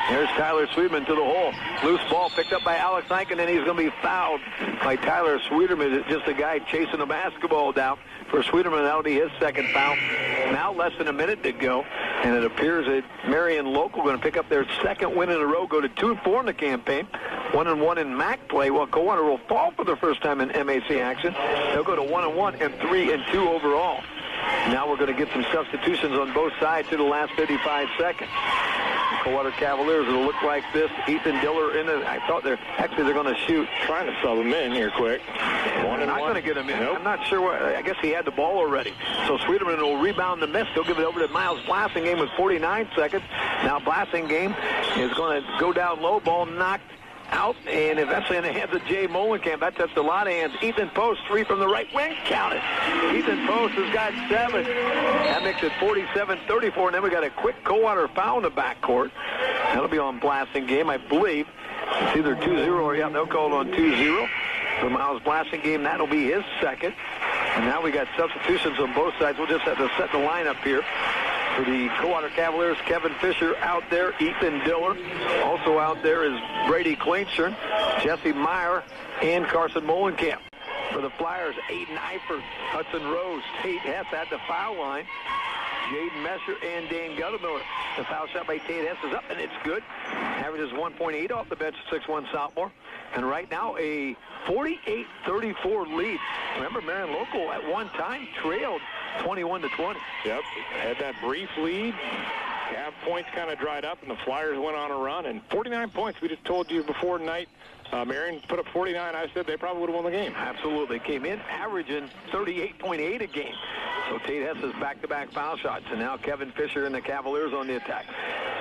S2: There's Tyler Sweeterman to the hole. Loose ball picked up by Alex Eichen, and he's going to be fouled by Tyler Sweeterman. Just a guy chasing the basketball down. For Sweeterman, that'll be his second foul. Now less than a minute to go, and it appears that Marion Local going to pick up their second win in a row, go to 2-4 in the campaign. 1-1 in MAC play. Well, Coldwater will fall for the first time in MAC action. They'll go to 1-1 and 3-2 overall. Now we're going to get some substitutions on both sides to the last 55 seconds. Coldwater Cavaliers will look like this. Ethan Diller in it. I thought they're going to shoot.
S1: Trying to sub him in here quick.
S2: They're not going to get him in. Nope. I'm not sure what. I guess he had the ball already. So Sweeterman will rebound the miss. He'll give it over to Miles Blassingame with 49 seconds. Now Blassingame is going to go down low. Ball knocked out, and eventually in the hands of Jay Molenkamp. That touched a lot of hands. Ethan Post, 3 from the right wing. Count it. Ethan Post has got 7. That makes it 47-34, and then we got a quick Coldwater foul in the backcourt. That'll be on Blassingame, I believe. It's either 2-0 or, yeah, they'll call it on 2-0. For Miles Blassingame, that'll be his second. And now we got substitutions on both sides. We'll just have to set the lineup here. For the Coldwater Cavaliers, Kevin Fisher out there, Ethan Diller. Also out there is Brady Kleinstern, Jesse Meyer, and Carson Molenkamp. For the Flyers, Aiden Eifert, Hudson Rose, Tate Hess at the foul line. Jaden Mesher and Dane Guttemiller. The foul shot by Tate Hess is up, and it's good. Averages 1.8 off the bench, 6'1" sophomore. And right now, a 48-34 lead. Remember, Marion Local at one time trailed 21-20.
S1: Yep, had that brief lead. Half points kind of dried up, and the Flyers went on a run. And 49 points, we just told you before tonight. Marion put up 49. I said they probably would have won the game.
S2: Absolutely. Came in averaging 38.8 a game. So Tate Hess's back-to-back foul shots. And now Kevin Fisher and the Cavaliers on the attack.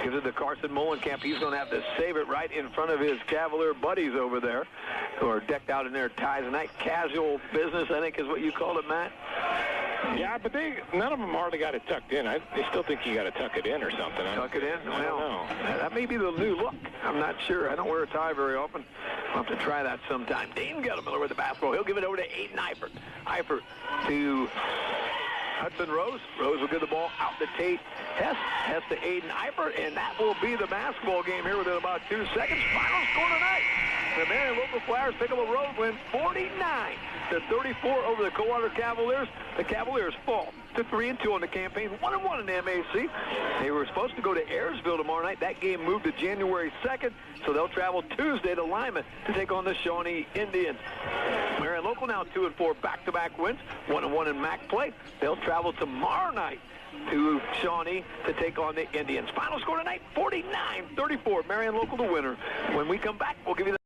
S2: Gives it to Carson Molenkamp. He's going to have to save it right in front of his Cavalier buddies over there, who are decked out in their ties tonight. Casual business, I think, is what you called it, Matt.
S1: Yeah, but none of them hardly got it tucked in. They still think you got to tuck it in or something.
S2: Tuck it in?
S1: I don't know.
S2: That may be the new look. I'm not sure. I don't wear a tie very often. I'll have to try that sometime. Dane Guttemiller with the basketball. He'll give it over to Aiden Eifert. Eifert to Hudson Rose. Rose will give the ball out to Tate Hess. Hess to Aiden Eifert, and that will be the basketball game here within about 2 seconds. Final score tonight. The Marion Local Flyers pick up a road win, 49-34 over the Coldwater Cavaliers. The Cavaliers fall to 3-2 on the campaign, 1-1 in the MAC. They were supposed to go to Ayersville tomorrow night. That game moved to January 2nd, so they'll travel Tuesday to Lima to take on the Shawnee Indians. Marion Local now 2-4 back-to-back wins, 1-1 in MAC play. They'll travel tomorrow night to Shawnee to take on the Indians. Final score tonight, 49-34. Marion Local the winner. When we come back, we'll give you the